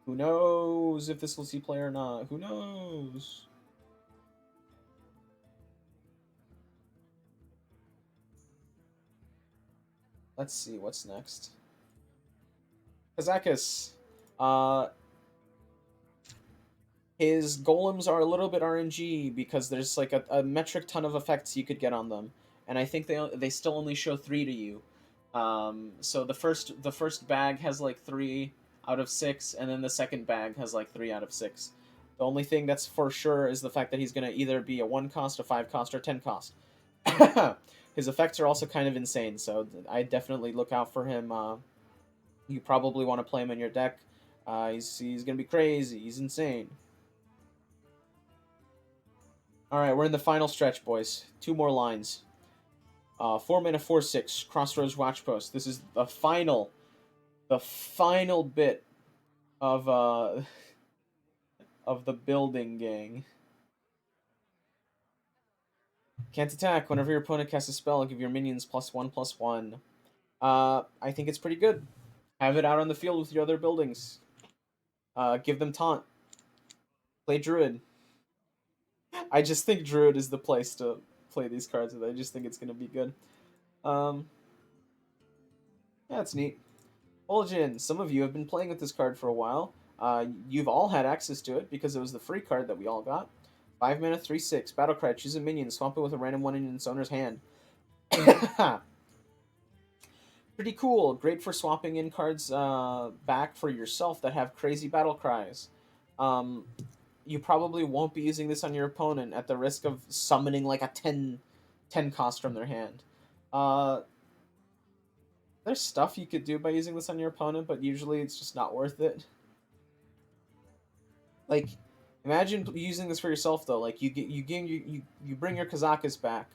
Who knows if this will see play or not? Who knows? Let's see what's next. Kazakus. His golems are a little bit RNG because there's like a metric ton of effects you could get on them, and I think they still only show 3 to you. So the first bag has like 3 out of 6, and then the second bag has like 3 out of 6. The only thing that's for sure is the fact that he's gonna either be a 1 cost, a 5 cost, or 10 cost. His effects are also kind of insane, so I definitely look out for him. You probably want to play him in your deck. He's gonna be crazy. He's insane. All right, we're in the final stretch, boys. 2 more lines. 4 mana 4/6 Crossroads Watchpost. This is the final bit of of the building gang. Can't attack. Whenever your opponent casts a spell, give your minions +1/+1. I think it's pretty good. Have it out on the field with your other buildings. Give them taunt. Play Druid. I just think Druid is the place to play these cards with. I just think it's gonna be good. Um, yeah, it's neat. Olgin, some of you have been playing with this card for a while. You've all had access to it because it was the free card that we all got. 5 mana, 3/6. Battlecry. Choose a minion. Swamp it with a random one in its owner's hand. Pretty cool. Great for swapping in cards back for yourself that have crazy battle cries. Um, you probably won't be using this on your opponent at the risk of summoning like a 10 cost from their hand. Uh, there's stuff you could do by using this on your opponent, but usually it's just not worth it. Like, imagine using this for yourself though. Like you bring your Kazakus back,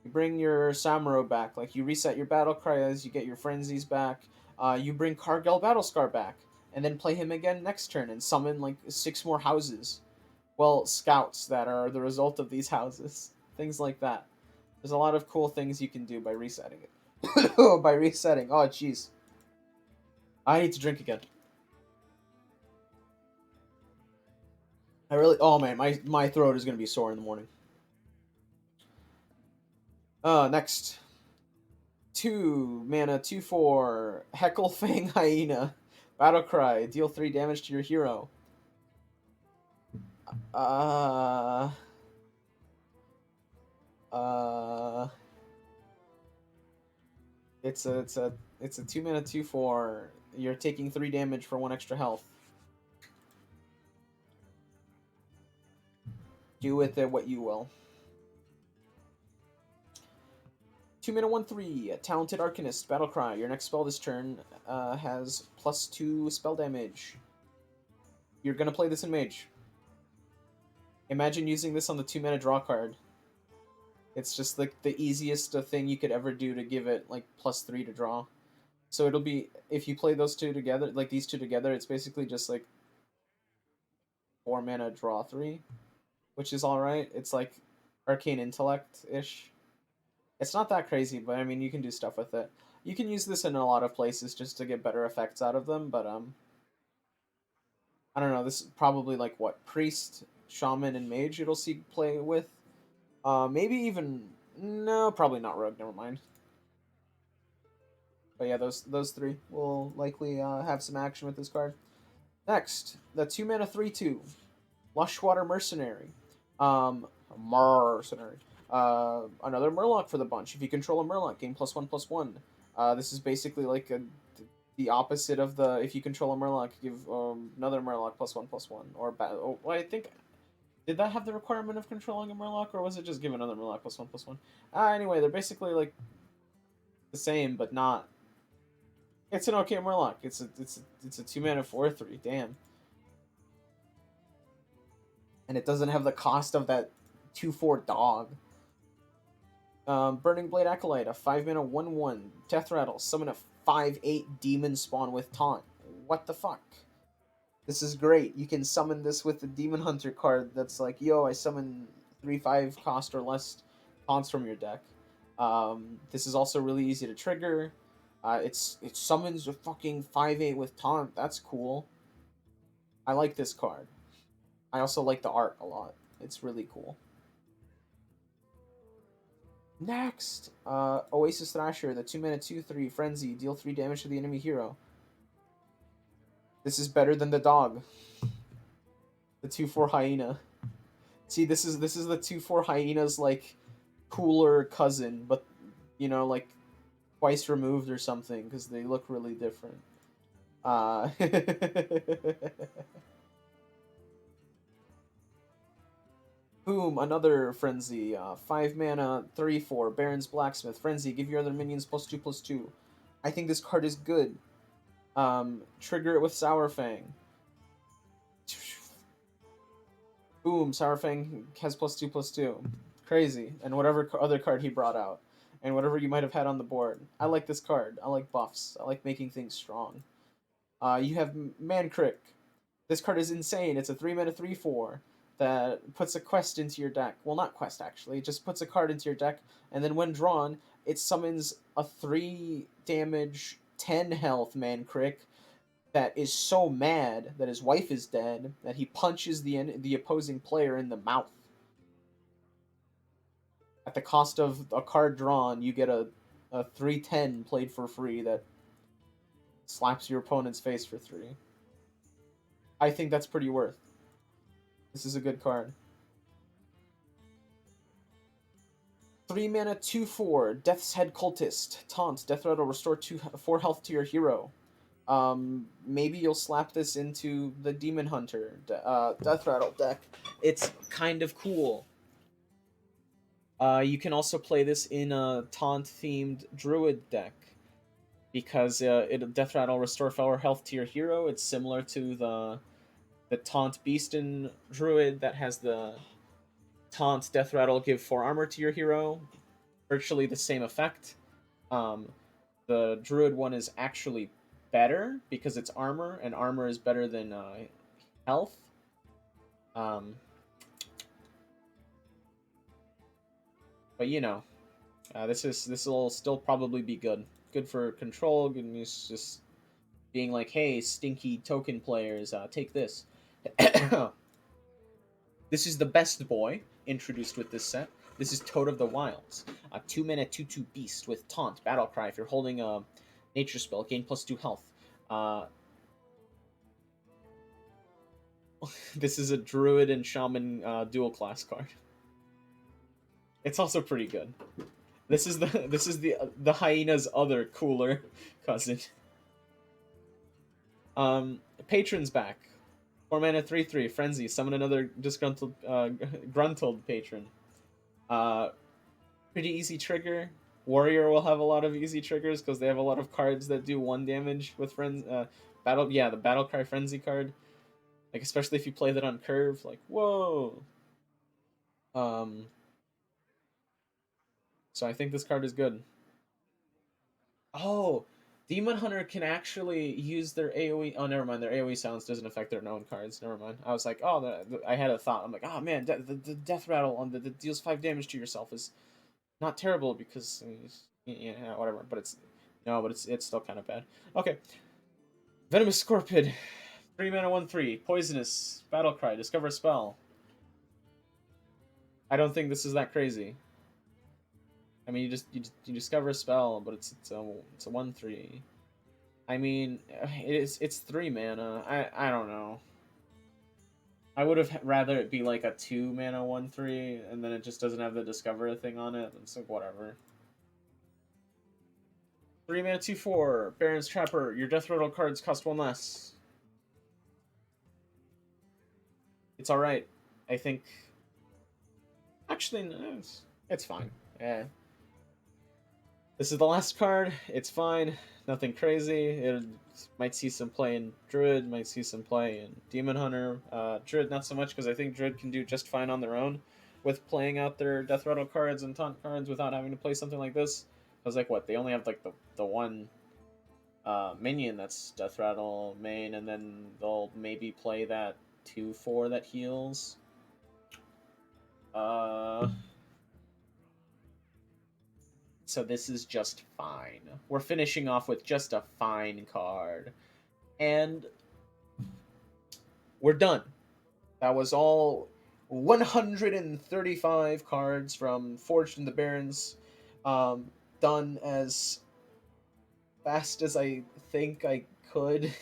you bring your Samuro back. Like you reset your battle cries, you get your frenzies back. You bring Cargill Battlescar back, and then play him again next turn and summon like 6 more houses. Well, scouts that are the result of these houses. Things like that. There's a lot of cool things you can do by resetting it. By resetting. Oh, jeez. I need to drink again. I really. Oh man, my throat is gonna be sore in the morning. Next. 2 mana, 2/4. Heckle Fang Hyena. Battle Cry. Deal 3 damage to your hero. Uh. Uh. It's a 2 mana, 2/4. You're taking 3 damage for 1 extra health. Do with it what you will. 2 mana, 1/3. Talented Arcanist. Battlecry. Your next spell this turn has +2 spell damage. You're gonna play this in Mage. Imagine using this on the 2 mana draw card. It's just like the easiest thing you could ever do to give it like +3 to draw. So it'll be, if you play those two together, like these two together, it's basically just like 4 mana draw 3, which is alright. It's like Arcane Intellect ish. It's not that crazy, but I mean, you can do stuff with it. You can use this in a lot of places just to get better effects out of them, but I don't know. This is probably like what, Priest, Shaman, and Mage it'll see play with. Maybe even, no, probably not Rogue. Never mind. But yeah, those three will likely have some action with this card. Next, the 2 mana 3/2, Lushwater Mercenary. Mercenary. Another Murloc for the bunch. If you control a Murloc, gain +1/+1. This is basically like the opposite of the, if you control a Murloc, give another Murloc +1/+1. Or oh, well, I think, did that have the requirement of controlling a Murloc, or was it just give another Murloc +1/+1? Anyway, they're basically like the same, but not. It's an okay Murloc. It's a 2 mana 4/3. Damn. And it doesn't have the cost of that 2/4 dog. Burning Blade Acolyte, a 5 mana 1/1. Death Rattle, summon a 5/8 demon spawn with taunt. What the fuck? This is great. You can summon this with the Demon Hunter card that's like, yo, I summon 3/5 cost or less taunts from your deck. This is also really easy to trigger. It summons a fucking 5/8 with taunt. That's cool. I like this card. I also like the art a lot. It's really cool. Next, Oasis Thrasher, the 2 mana 2/3 Frenzy, deal 3 damage to the enemy hero. This is better than the dog. The 2/4 Hyena. See, this is the 2/4 Hyena's like cooler cousin, but you know, like twice removed or something because they look really different. Boom, another Frenzy. 5 mana, 3/4, Barrens Blacksmith. Frenzy, give your other minions +2/+2. I think this card is good. Trigger it with Sour Fang. Boom, Sour Fang has +2/+2. Crazy. And whatever other card he brought out. And whatever you might have had on the board. I like this card. I like buffs. I like making things strong. You have Mancrick. This card is insane. It's a 3 mana 3/4 that puts a quest into your deck. Well, not quest actually. It just puts a card into your deck, and then when drawn, it summons a 3 damage, 10 health Mancrick that is so mad that his wife is dead that he punches the opposing player in the mouth. At the cost of a card drawn, you get a 3/10 played for free that slaps your opponent's face for 3. I think that's pretty worth. This is a good card. 3 mana, 2/4, Death's Head Cultist. Taunt, Death Rattle, restore 4 health to your hero. Maybe you'll slap this into the Demon Hunter Death Rattle deck. It's kind of cool. You can also play this in a taunt-themed Druid deck because Death Rattle restore 4 health to your hero. It's similar to the taunt Beast in Druid that has the taunt Death Rattle give 4 armor to your hero. Virtually the same effect. The Druid one is actually better because it's armor, and armor is better than health. But you know, this will still probably be good for control. And it's just being like, hey, stinky token players, take this. This is the best boy introduced with this set. This is Toad of the Wilds, a 2 mana 2/2 beast with taunt, battle cry. If you're holding a nature spell, gain +2 health. This is a druid and shaman dual class card. It's also pretty good. This is the hyena's other cooler cousin. Patron's back. 4 mana 3/3 frenzy. Summon another disgruntled gruntled patron. Pretty easy trigger. Warrior will have a lot of easy triggers because they have a lot of cards that do 1 damage with friends. The battle cry frenzy card. Like especially if you play that on curve, like whoa. So I think this card is good. Oh, Demon Hunter can actually use their AoE. Oh, never mind. Their AoE silence doesn't affect their known cards. Never mind. I was like, oh, I had a thought. I'm like, oh man, the death rattle on that deals 5 damage to yourself is not terrible because yeah, whatever. But it's no, but it's still kind of bad. Okay, Venomous Scorpid, 3 mana 1/3, poisonous, battle cry, discover a spell. I don't think this is that crazy. I mean, you discover a spell, but it's a 1/3. I mean, it's 3 mana. I don't know. I would have rather it be like a 2 mana 1/3, and then it just doesn't have the discover thing on it. It's like whatever. 3 mana 2/4, Barrens Trapper. Your death rattle cards cost 1 less. It's all right. I think. Actually, no, it's fine. Yeah. This is the last card. It's fine. Nothing crazy. It might see some play in Druid, might see some play in Demon Hunter. Druid, not so much, because I think Druid can do just fine on their own with playing out their Death Rattle cards and Taunt cards without having to play something like this. I was like, what? They only have like the one minion that's Death Rattle main, and then they'll maybe play that 2/4 that heals. So this is just fine. We're finishing off with just a fine card. And we're done. That was all 135 cards from Forged in the Barrens. Done as fast as I think I could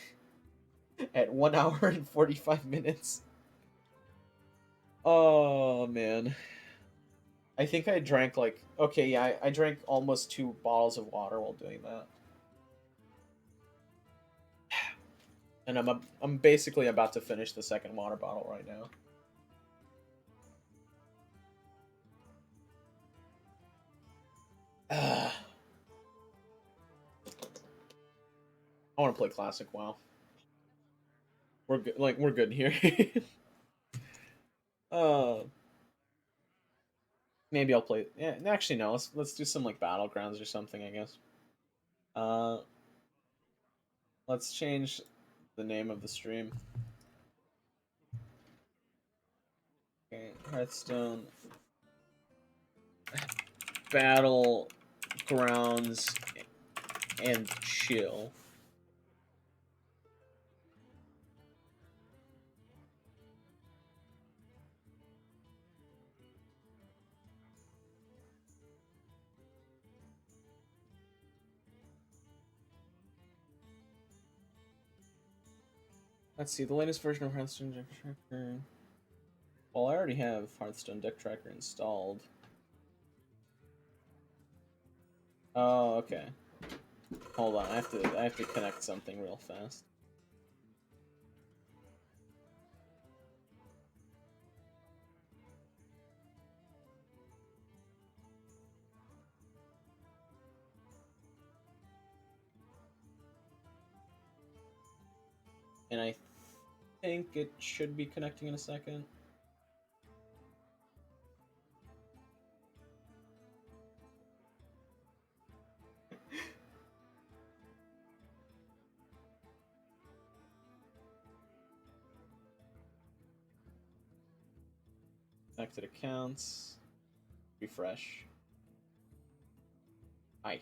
at 1 hour and 45 minutes. Oh, man. I think I drank like... Okay, yeah, I drank almost 2 bottles of water while doing that. And I'm basically about to finish the second water bottle right now. I want to play Classic WoW. We're good. Like we're good here. uh, maybe I'll play. Yeah, actually no. Let's do some like Battlegrounds or something. I guess. Uh, let's change the name of the stream. Okay, Hearthstone Battlegrounds and chill. Let's see, the latest version of Hearthstone Deck Tracker. Well, I already have Hearthstone Deck Tracker installed. Oh, okay. Hold on, I have to connect something real fast. And I think it should be connecting in a second. Connected accounts. Refresh. I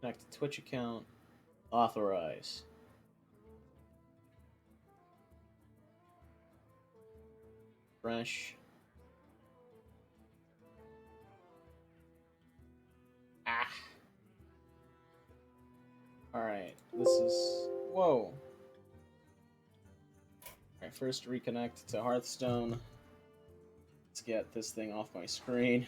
connect to Twitch account. Authorize. Fresh. Ah. Alright, this is... Whoa. Alright, first reconnect to Hearthstone. Let's get this thing off my screen.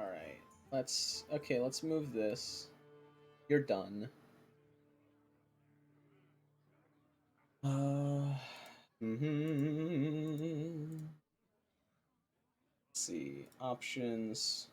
Alright, let's move this. You're done. Let's see, options.